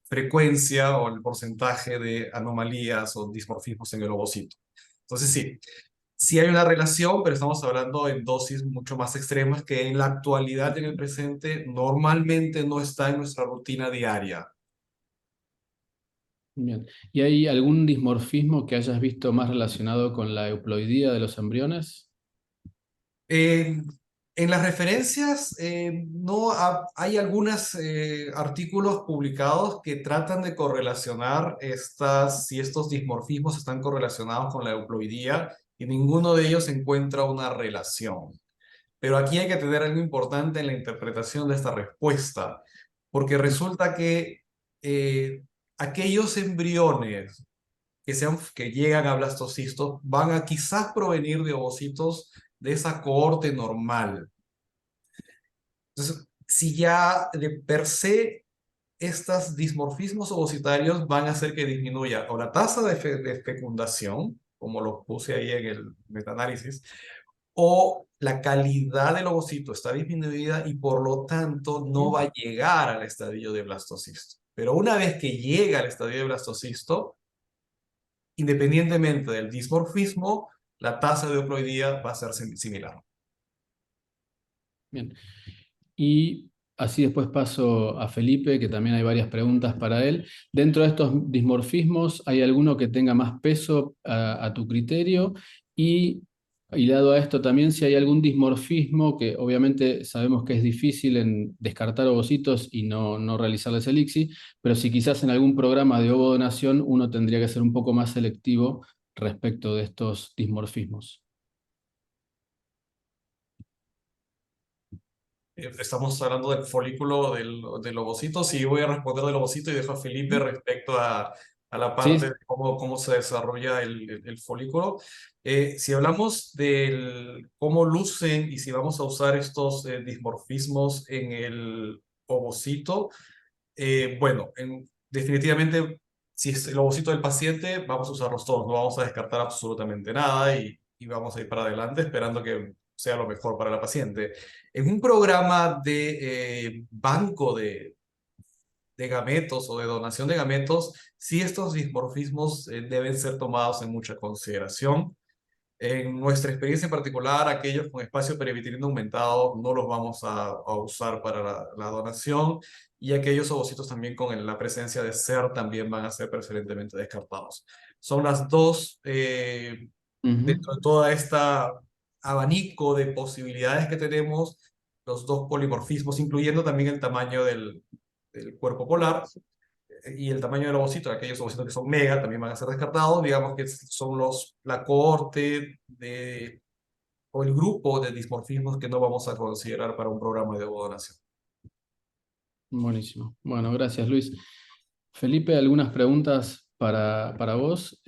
frecuencia o el porcentaje de anomalías o dismorfismos en el ovocito. Entonces sí hay una relación, pero estamos hablando en dosis mucho más extremas que en la actualidad, en el presente, normalmente no está en nuestra rutina diaria. Bien. ¿Y hay algún dismorfismo que hayas visto más relacionado con la euploidía de los embriones? En las referencias, no hay algunos artículos publicados que tratan de correlacionar si estos dismorfismos están correlacionados con la euploidía y ninguno de ellos encuentra una relación. Pero aquí hay que tener algo importante en la interpretación de esta respuesta, porque resulta que aquellos embriones que llegan a blastocistos van a quizás provenir de ovocitos de esa cohorte normal. Entonces, si ya de per se estos dismorfismos ovocitarios van a hacer que disminuya o la tasa de fecundación, como lo puse ahí en el metaanálisis, o la calidad del ovocito está disminuida y por lo tanto no va a llegar al estadio de blastocisto. Pero una vez que llega al estadio de blastocisto, independientemente del dismorfismo, la tasa de euploidía va a ser similar. Bien. Y así después paso a Felipe, que también hay varias preguntas para él. Dentro de estos dismorfismos, ¿hay alguno que tenga más peso a tu criterio? Y hilado a esto también, si hay algún dismorfismo, que obviamente sabemos que es difícil en descartar ovocitos y no realizarles el ICSI, pero si quizás en algún programa de ovodonación uno tendría que ser un poco más selectivo respecto de estos dismorfismos. Estamos hablando del folículo del ovocito. Sí, voy a responder del ovocito y dejo a Felipe respecto a la Sí, parte de cómo se desarrolla el folículo. Si hablamos del cómo lucen y si vamos a usar estos dismorfismos en el ovocito, bueno, definitivamente, si es el ovocito del paciente, vamos a usarlos todos, no vamos a descartar absolutamente nada y vamos a ir para adelante esperando que sea lo mejor para la paciente. En un programa de banco de gametos o de donación de gametos, sí estos dismorfismos deben ser tomados en mucha consideración. En nuestra experiencia en particular, aquellos con espacio perivitrino aumentado no los vamos a usar para la donación y aquellos ovocitos también con la presencia de SER también van a ser preferentemente descartados. Son las dos, dentro de toda esta abanico de posibilidades que tenemos, los dos polimorfismos, incluyendo también el tamaño del cuerpo polar y el tamaño del ovocito, aquellos ovocitos que son mega también van a ser descartados, digamos que son la cohorte o el grupo de dismorfismos que no vamos a considerar para un programa de ovodonación. Buenísimo. Bueno, gracias Luis. Felipe, algunas preguntas para vos.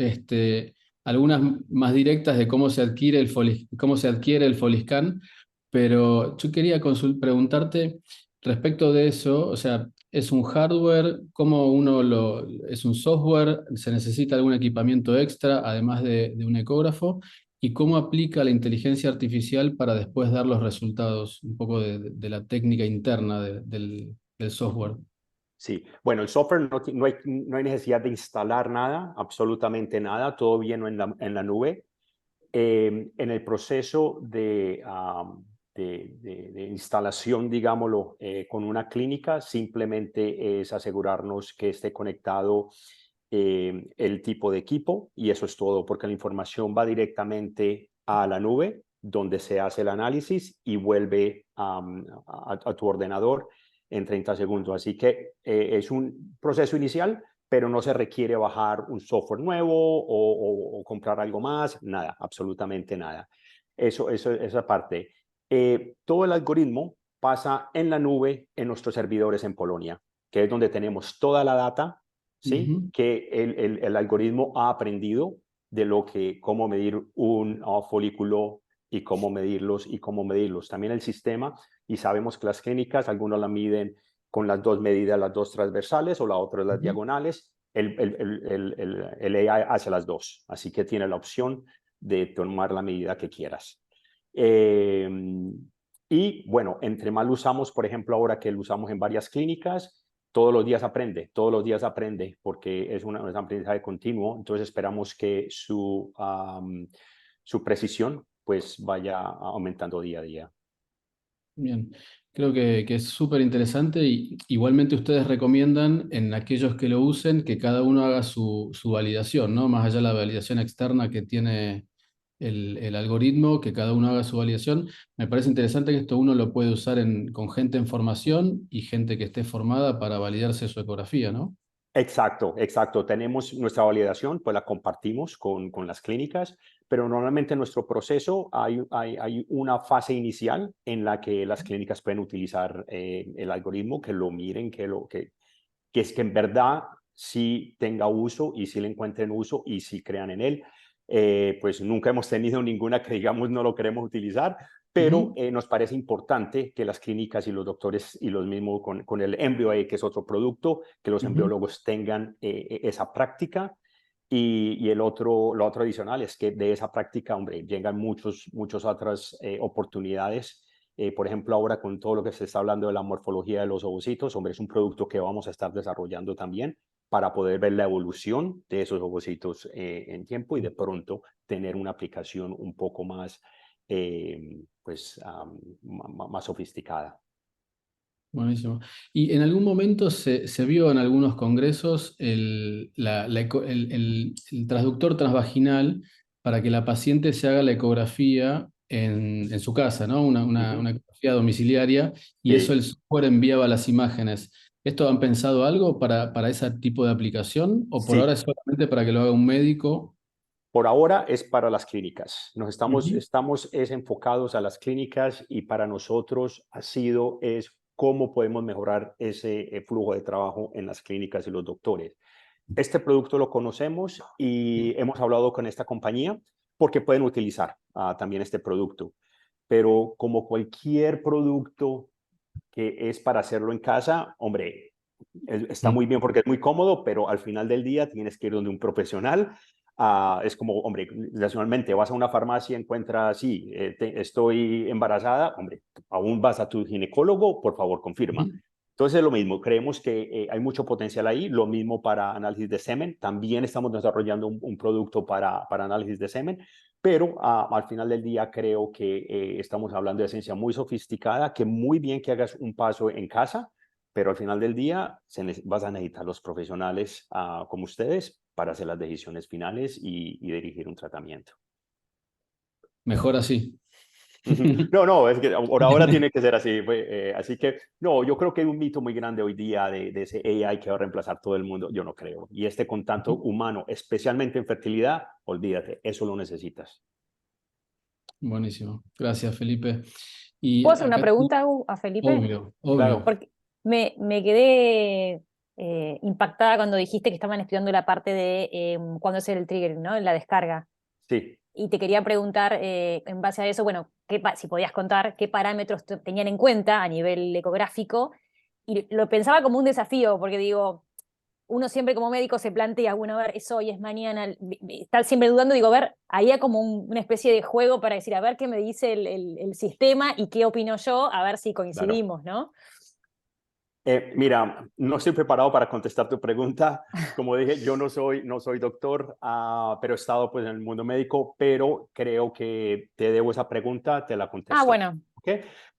Algunas más directas de cómo se adquiere cómo se adquiere el Foliscan, pero yo quería preguntarte respecto de eso, o sea, ¿es un hardware? ¿Es un software? ¿Se necesita algún equipamiento extra además de un ecógrafo? ¿Y cómo aplica la inteligencia artificial para después dar los resultados, un poco de la técnica interna del software? Sí, bueno, el software no hay necesidad de instalar nada, absolutamente nada, todo viene en la nube. En el proceso de instalación, digámoslo, con una clínica, simplemente es asegurarnos que esté conectado el tipo de equipo y eso es todo, porque la información va directamente a la nube, donde se hace el análisis y vuelve a tu ordenador en 30 segundos. Así que es un proceso inicial, pero no se requiere bajar un software nuevo o comprar algo más, nada, absolutamente nada. Esa parte. Todo el algoritmo pasa en la nube en nuestros servidores en Polonia, que es donde tenemos toda la data, ¿sí? Que el algoritmo ha aprendido de cómo medir un folículo y cómo medirlos y cómo medirlos. También el sistema, y sabemos que las clínicas, algunos la miden con las dos medidas, las dos transversales o la otra las diagonales. El AI hace las dos, así que tiene la opción de tomar la medida que quieras. Y bueno, entre más lo usamos, por ejemplo, ahora que lo usamos en varias clínicas, todos los días aprende, porque es un aprendizaje continuo, entonces esperamos que su precisión pues vaya aumentando día a día. Bien, creo que es súper interesante y igualmente ustedes recomiendan en aquellos que lo usen que cada uno haga su validación, ¿no? Más allá de la validación externa que tiene el algoritmo, que cada uno haga su validación. Me parece interesante que esto uno lo puede usar con gente en formación y gente que esté formada para validarse su ecografía, ¿no? Exacto, exacto. Tenemos nuestra validación, pues la compartimos con las clínicas, pero normalmente en nuestro proceso hay una fase inicial en la que las clínicas pueden utilizar el algoritmo, que lo miren, que es que en verdad sí tenga uso y sí le encuentren uso y sí crean en él. Pues nunca hemos tenido ninguna que digamos no lo queremos utilizar, pero nos parece importante que las clínicas y los doctores y los mismos con el EmbryoA, que es otro producto, que los embriólogos tengan esa práctica. Y lo otro adicional es que de esa práctica, hombre, llegan muchas otras oportunidades. Por ejemplo, ahora con todo lo que se está hablando de la morfología de los ovocitos, hombre, es un producto que vamos a estar desarrollando también para poder ver la evolución de esos ovocitos en tiempo y de pronto tener una aplicación un poco más, más sofisticada. Buenísimo. Y en algún momento se vio en algunos congresos el transductor transvaginal para que la paciente se haga la ecografía en su casa, ¿no? Una ecografía domiciliaria, y eso Sí. el software enviaba las imágenes. ¿Esto han pensado algo para ese tipo de aplicación? ¿O por ahora Sí. es solamente para que lo haga un médico? Por ahora es para las clínicas. Ujú. Estamos enfocados a las clínicas, y para nosotros es cómo podemos mejorar ese flujo de trabajo en las clínicas y los doctores. Este producto lo conocemos y hemos hablado con esta compañía porque pueden utilizar también este producto. Pero como cualquier producto que es para hacerlo en casa, hombre, está muy bien porque es muy cómodo, pero al final del día tienes que ir donde un profesional. Es como, hombre, nacionalmente vas a una farmacia, encuentras, sí, estoy embarazada, hombre, aún vas a tu ginecólogo, por favor, confirma. Ujú. Entonces es lo mismo, creemos que hay mucho potencial ahí, lo mismo para análisis de semen, también estamos desarrollando un producto para análisis de semen, pero al final del día creo que estamos hablando de ciencia muy sofisticada, que muy bien que hagas un paso en casa, pero al final del día vas a necesitar los profesionales como ustedes para hacer las decisiones finales y dirigir un tratamiento. Mejor así. No, no, es que por ahora tiene que ser así. Así que, no, yo creo que hay un mito muy grande hoy día de ese AI que va a reemplazar todo el mundo. Yo no creo. Y este contacto humano, especialmente en fertilidad, olvídate, eso lo necesitas. Buenísimo. Gracias, Felipe. Y ¿Puedo hacer una acá, pregunta a Felipe? obvio, obvio. Claro, Porque me quedé impactada cuando dijiste que estaban estudiando la parte de cuándo es el trigger, ¿no? La descarga. sí. Y te quería preguntar, en base a eso, bueno, si podías contar qué parámetros tenían en cuenta a nivel ecográfico. Y lo pensaba como un desafío, porque digo, uno siempre como médico se plantea, bueno, a ver, es hoy, es mañana, estar siempre dudando, digo, a ver, había como una especie de juego para decir, a ver qué me dice el sistema y qué opino yo, a ver si Claro. coincidimos, ¿no? Mira, no estoy preparado para contestar tu pregunta. Como dije, yo no soy doctor, pero he estado pues, en el mundo médico, pero creo que te debo esa pregunta, te la Ah, contesto. bueno, ¿Ok?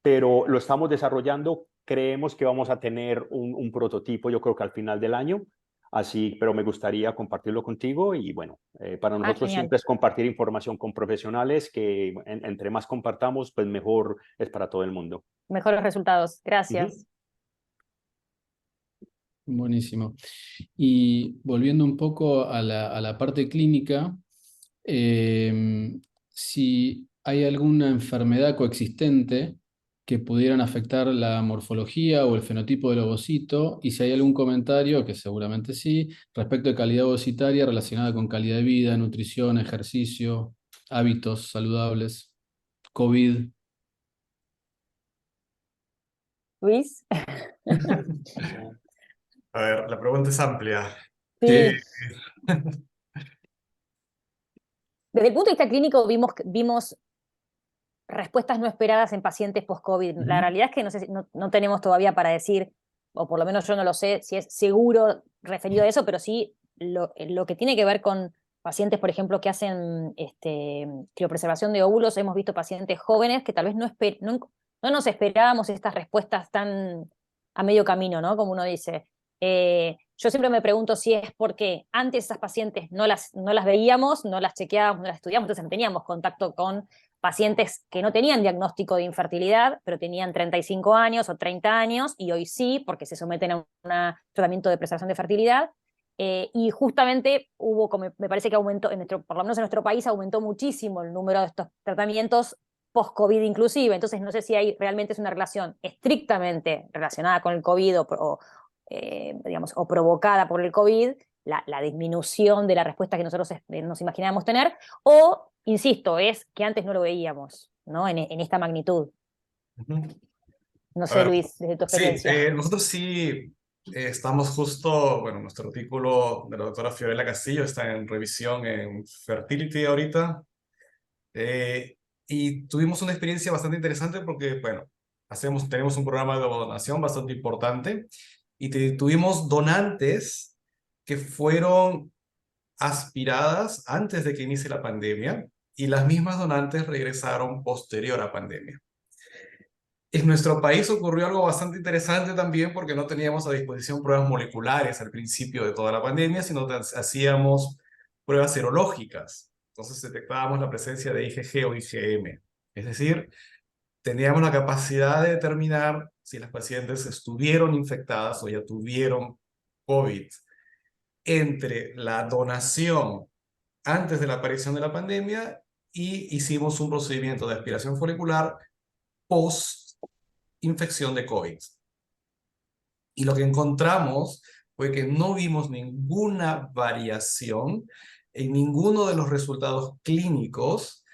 Pero lo estamos desarrollando, creemos que vamos a tener un prototipo, yo creo que al final del año, así, pero me gustaría compartirlo contigo y bueno, para ah, nosotros genial. siempre es compartir información con profesionales que entre más compartamos, pues mejor es para todo el mundo. Mejores resultados. Ujú. Gracias. Buenísimo. Y volviendo un poco a la parte clínica, si hay alguna enfermedad coexistente que pudieran afectar la morfología o el fenotipo del ovocito, y si hay algún comentario, que seguramente sí, respecto de calidad ovocitaria relacionada con calidad de vida, nutrición, ejercicio, hábitos saludables, COVID. Luis. A ver, la pregunta es amplia. Eh, Sí. Desde el punto de vista clínico vimos respuestas no esperadas en pacientes post-COVID. La Ujú. realidad es que no sé no tenemos todavía para decir, o por lo menos yo no lo sé, si es seguro referido a eso, pero sí lo que tiene que ver con pacientes, por ejemplo, que hacen criopreservación de óvulos, hemos visto pacientes jóvenes que tal vez no nos esperábamos estas respuestas tan a medio camino, ¿no? Como uno dice. Yo siempre me pregunto si es porque antes esas pacientes no las veíamos, no las chequeábamos, no las estudiábamos, entonces no teníamos contacto con pacientes que no tenían diagnóstico de infertilidad, pero tenían 35 años o 30 años, y hoy sí, porque se someten a un tratamiento de preservación de fertilidad. Y justamente hubo, como me parece que aumentó, por lo menos en nuestro país, aumentó muchísimo el número de estos tratamientos post-COVID inclusive. Entonces no sé si hay realmente es una relación estrictamente relacionada con el COVID digamos, o provocada por el COVID, la disminución de la respuesta que nosotros nos imaginábamos tener, o, insisto, es que antes no lo veíamos, ¿no? En esta magnitud. Ujú. No A sé, ver, Luis, desde tu sí, experiencia. nosotros sí estamos justo, bueno, nuestro artículo de la doctora Fiorella Castillo está en revisión en Fertility ahorita. Y tuvimos una experiencia bastante interesante porque, bueno, tenemos un programa de donación bastante importante y tuvimos donantes que fueron aspiradas antes de que inicie la pandemia y las mismas donantes regresaron posterior a pandemia. En nuestro país ocurrió algo bastante interesante también porque no teníamos a disposición pruebas moleculares al principio de toda la pandemia, sino que hacíamos pruebas serológicas. Entonces detectábamos la presencia de IgG o IgM. Es decir, teníamos la capacidad de determinar si las pacientes estuvieron infectadas o ya tuvieron COVID entre la donación antes de la aparición de la pandemia y hicimos un procedimiento de aspiración folicular post infección de COVID. Y lo que encontramos fue que no vimos ninguna variación en ninguno de los resultados clínicos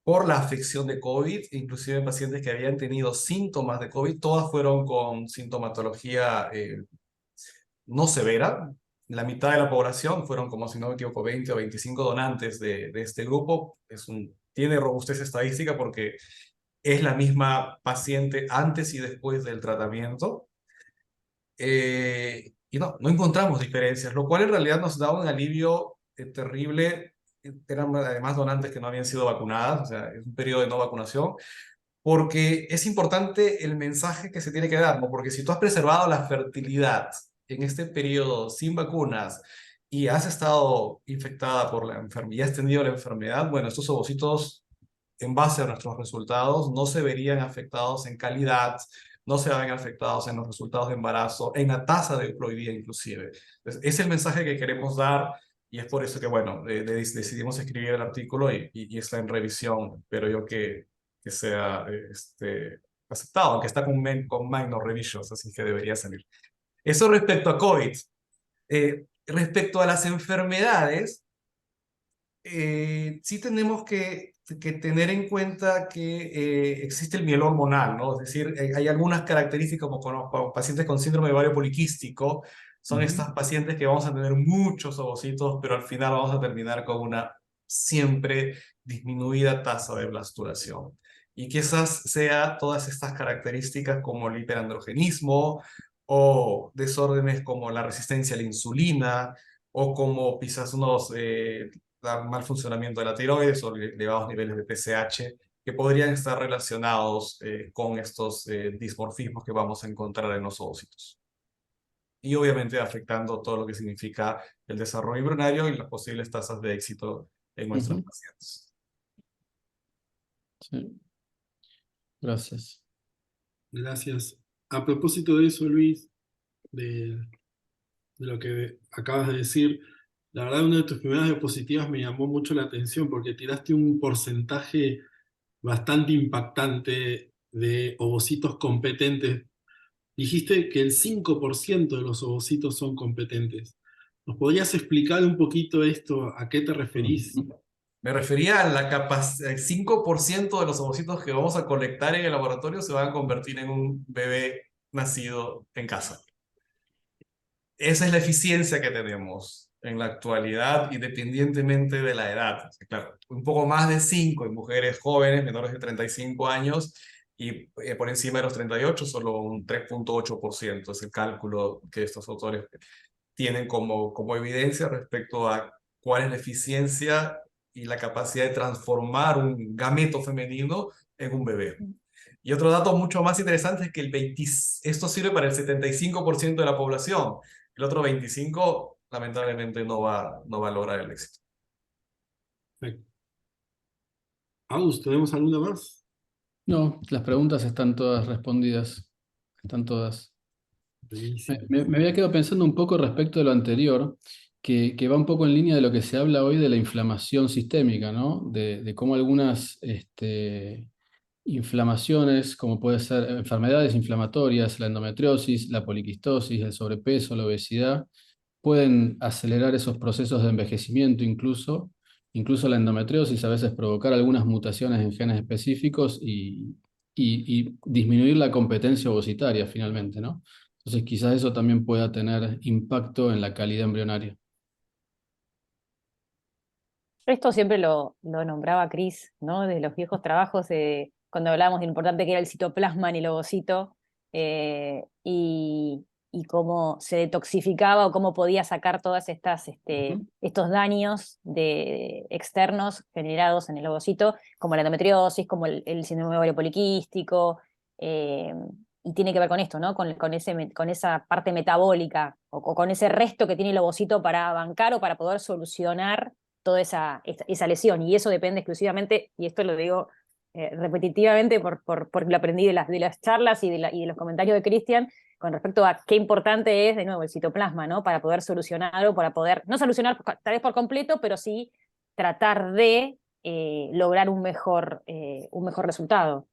por la afección de COVID, inclusive en pacientes que habían tenido síntomas de COVID, todas fueron con sintomatología no severa. La mitad de la población fueron, como si no me equivoco, 20 o 25 donantes de este grupo. Tiene robustez estadística porque es la misma paciente antes y después del tratamiento. Y no encontramos diferencias, lo cual en realidad nos da un alivio terrible. Eran además donantes que no habían sido vacunadas, o sea, es un periodo de no vacunación, porque es importante el mensaje que se tiene que dar, ¿no? Porque si tú has preservado la fertilidad en este periodo sin vacunas y has estado infectada por la enfermedad y has tenido la enfermedad, bueno, estos ovocitos en base a nuestros resultados, no se verían afectados en calidad, no se ven afectados en los resultados de embarazo, en la tasa de diploidía inclusive. Entonces, es el mensaje que queremos dar y es por eso que, bueno, decidimos escribir el artículo y está en revisión, pero yo que sea aceptado, aunque está con minor revisions, así que debería salir. Eso respecto a COVID. Respecto a las enfermedades, sí tenemos que tener en cuenta que existe el mieloma hormonal, ¿no? Es decir, hay algunas características como con pacientes con síndrome de ovario poliquístico, son estas pacientes que vamos a tener muchos ovocitos, pero al final vamos a terminar con una siempre disminuida tasa de blasturación. Y quizás sea todas estas características como el hiperandrogenismo o desórdenes como la resistencia a la insulina o como quizás unos mal funcionamiento de la tiroides o elevados niveles de TSH que podrían estar relacionados con estos dismorfismos que vamos a encontrar en los ovocitos. Y obviamente afectando todo lo que significa el desarrollo embrionario y las posibles tasas de éxito en nuestros pacientes. Sí. Gracias. Gracias. A propósito de eso, Luis, de lo que acabas de decir, la verdad una de tus primeras diapositivas me llamó mucho la atención porque tiraste un porcentaje bastante impactante de ovocitos competentes. Dijiste que el 5% de los ovocitos son competentes. ¿Nos podrías explicar un poquito esto? ¿A qué te referís? Me refería a la capacidad, el 5% de los ovocitos que vamos a colectar en el laboratorio se van a convertir en un bebé nacido en casa. Esa es la eficiencia que tenemos en la actualidad, independientemente de la edad. Claro, un poco más de 5 en mujeres jóvenes, menores de 35 años, y por encima de los 38, solo un 3.8%. Es el cálculo que estos autores tienen como evidencia respecto a cuál es la eficiencia y la capacidad de transformar un gameto femenino en un bebé. Y otro dato mucho más interesante es que esto sirve para el 75% de la población. El otro 25% lamentablemente no va a lograr el éxito. Perfecto. Aus, ¿tenemos alguna más? No, las preguntas están todas respondidas. Están todas. Buenísimo. Me había quedado pensando un poco respecto de lo anterior, que va un poco en línea de lo que se habla hoy de la inflamación sistémica, ¿no? De cómo algunas inflamaciones, como puede ser enfermedades inflamatorias, la endometriosis, la poliquistosis, el sobrepeso, la obesidad, pueden acelerar esos procesos de envejecimiento incluso la endometriosis a veces provocar algunas mutaciones en genes específicos y disminuir la competencia ovocitaria finalmente, ¿no? Entonces quizás eso también pueda tener impacto en la calidad embrionaria. Esto siempre lo nombraba Cris, ¿no? De los viejos trabajos, cuando hablábamos de lo importante que era el citoplasma en el ovocito, y cómo se detoxificaba o cómo podía sacar todas estos daños externos generados en el ovocito, como la endometriosis, como el síndrome de ovario poliquístico, y tiene que ver con esto, ¿no? Con esa parte metabólica o con ese resto que tiene el ovocito para bancar o para poder solucionar toda esa lesión, y eso depende exclusivamente, y esto lo digo repetitivamente porque lo aprendí de las charlas y de los comentarios de Cristian, con respecto a qué importante es, de nuevo, el citoplasma, ¿no? Para poder solucionar, o para poder, no solucionar tal vez por completo, pero sí tratar de lograr un mejor resultado.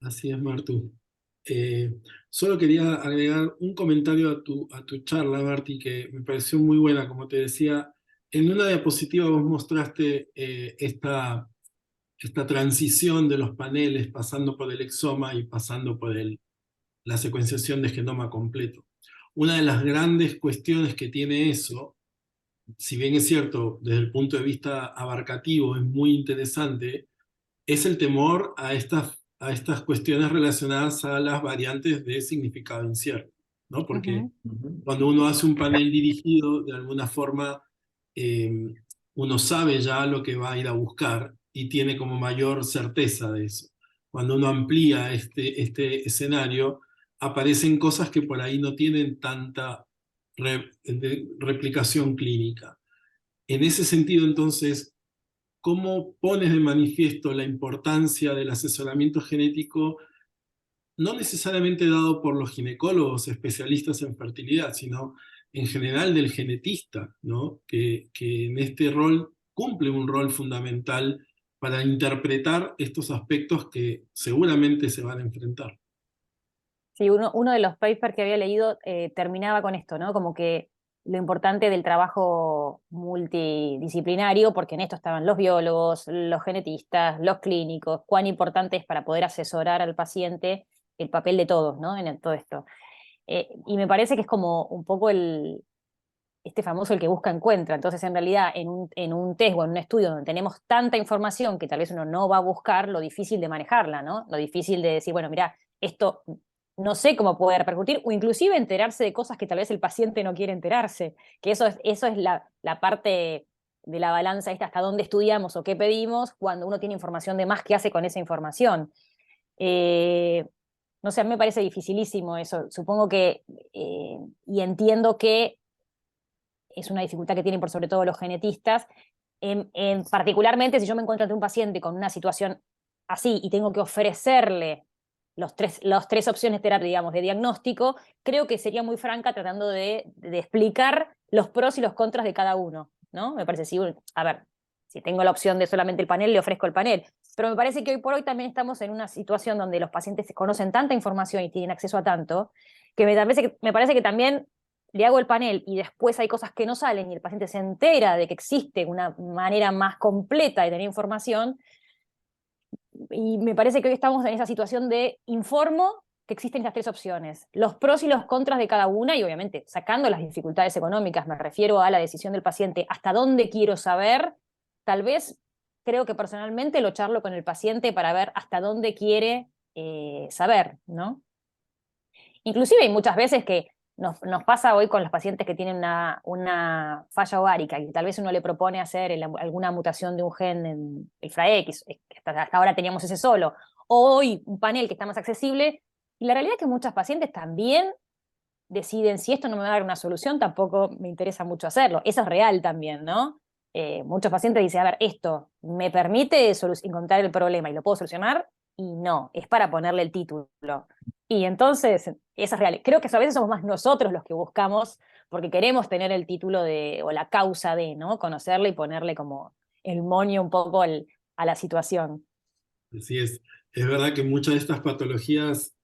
Así es, Martu. Solo quería agregar un comentario a tu charla, Marti, que me pareció muy buena. Como te decía, en una diapositiva vos mostraste esta transición de los paneles, pasando por el exoma y pasando por la secuenciación de genoma completo. Una de las grandes cuestiones que tiene eso, si bien es cierto, desde el punto de vista abarcativo es muy interesante, es el temor a estas cuestiones relacionadas a las variantes de significado incierto, ¿no? Porque cuando uno hace un panel dirigido, de alguna forma, uno sabe ya lo que va a ir a buscar y tiene como mayor certeza de eso. Cuando uno amplía este escenario, aparecen cosas que por ahí no tienen tanta replicación clínica. En ese sentido, entonces, ¿cómo pones de manifiesto la importancia del asesoramiento genético, no necesariamente dado por los ginecólogos especialistas en fertilidad, sino en general del genetista, ¿no? Que en este rol cumple un rol fundamental para interpretar estos aspectos que seguramente se van a enfrentar? Sí, uno de los papers que había leído terminaba con esto, ¿no? Como que lo importante del trabajo multidisciplinario, porque en esto estaban los biólogos, los genetistas, los clínicos, cuán importante es para poder asesorar al paciente el papel de todos, ¿no? En todo esto. Y me parece que es como un poco este famoso el que busca encuentra. Entonces, en realidad, en un test o en un estudio donde tenemos tanta información que tal vez uno no va a buscar, lo difícil de manejarla, ¿no? Lo difícil de decir, bueno, mira, esto no sé cómo puede repercutir, o inclusive enterarse de cosas que tal vez el paciente no quiere enterarse, que eso es la parte de la balanza esta, hasta dónde estudiamos o qué pedimos, cuando uno tiene información de más, ¿qué hace con esa información? No sé, a mí me parece dificilísimo eso. Supongo que, y entiendo que es una dificultad que tienen por sobre todo los genetistas, particularmente si yo me encuentro ante un paciente con una situación así y tengo que ofrecerle las tres opciones digamos, de diagnóstico, creo que sería muy franca tratando de explicar los pros y los contras de cada uno, ¿no? Me parece, sí, a ver, si tengo la opción de solamente el panel, le ofrezco el panel, pero me parece que hoy por hoy también estamos en una situación donde los pacientes conocen tanta información y tienen acceso a tanto, que me parece que también le hago el panel y después hay cosas que no salen y el paciente se entera de que existe una manera más completa de tener información, y me parece que hoy estamos en esa situación de informo que existen estas tres opciones, los pros y los contras de cada una, y obviamente sacando las dificultades económicas, me refiero a la decisión del paciente, hasta dónde quiero saber, tal vez creo que personalmente lo charlo con el paciente para ver hasta dónde quiere saber, ¿no? Inclusive hay muchas veces que nos pasa hoy con los pacientes que tienen una falla ovárica y tal vez uno le propone hacer alguna mutación de un gen en el FRAX, hasta ahora teníamos ese solo, o hoy un panel que está más accesible, y la realidad es que muchos pacientes también deciden, si esto no me va a dar una solución, tampoco me interesa mucho hacerlo. Eso es real también, ¿no? Muchos pacientes dicen, a ver, esto me permite encontrar el problema y lo puedo solucionar, y no, es para ponerle el título. Y entonces, eso es real. Creo que a veces somos más nosotros los que buscamos, porque queremos tener el título o la causa de, ¿no? Conocerle y ponerle como el moño un poco a la situación. Así es. Es verdad que muchas de estas patologías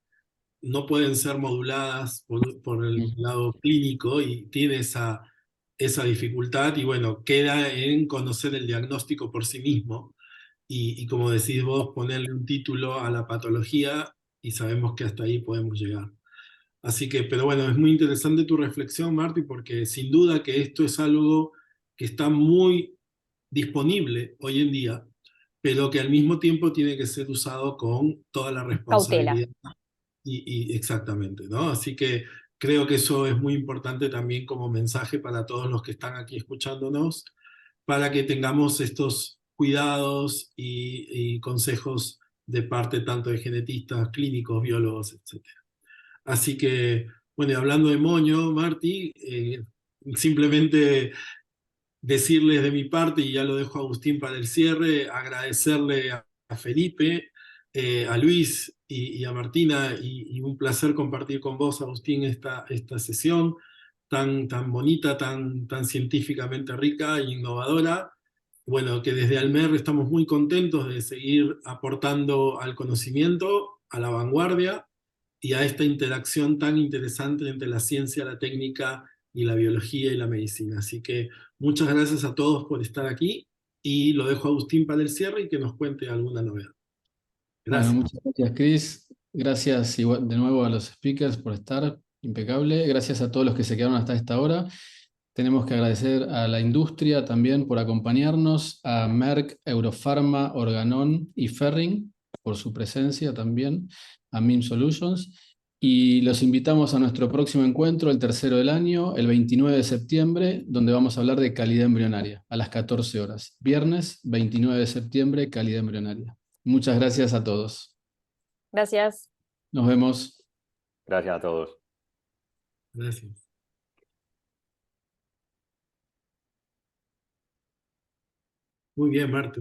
no pueden ser moduladas por el lado clínico y tiene esa dificultad, y bueno, queda en conocer el diagnóstico por sí mismo y como decís vos, ponerle un título a la patología y sabemos que hasta ahí podemos llegar. Así que, pero bueno, es muy interesante tu reflexión, Marty, porque sin duda que esto es algo que está muy disponible hoy en día, pero que al mismo tiempo tiene que ser usado con toda la Cautela. responsabilidad. Y exactamente, ¿no? Así que creo que eso es muy importante también como mensaje para todos los que están aquí escuchándonos, para que tengamos estos cuidados y consejos de parte tanto de genetistas, clínicos, biólogos, etc. Así que, bueno, y hablando de moño, Marty, simplemente decirles de mi parte, y ya lo dejo a Agustín para el cierre, agradecerle a Felipe, a Luis y a Martina, y un placer compartir con vos, Agustín, esta sesión tan bonita, tan científicamente rica e innovadora. Bueno, que desde Almer estamos muy contentos de seguir aportando al conocimiento, a la vanguardia y a esta interacción tan interesante entre la ciencia, la técnica y la biología y la medicina. Así que muchas gracias a todos por estar aquí y lo dejo a Agustín para el cierre y que nos cuente alguna novedad. Bueno, Gracias. muchas gracias, Chris. Gracias de nuevo a los speakers por estar, impecable. Gracias a todos los que se quedaron hasta esta hora. Tenemos que agradecer a la industria también por acompañarnos, a Merck, Eurofarma, Organon y Ferring por su presencia también, a MIM Solutions. Y los invitamos a nuestro próximo encuentro, el tercero del año, el 29 de septiembre, donde vamos a hablar de calidad embrionaria, a las 14 horas. Viernes, 29 de septiembre, calidad embrionaria. Muchas gracias a todos. Gracias. Nos vemos. Gracias a todos. Gracias. Muy bien, Marta.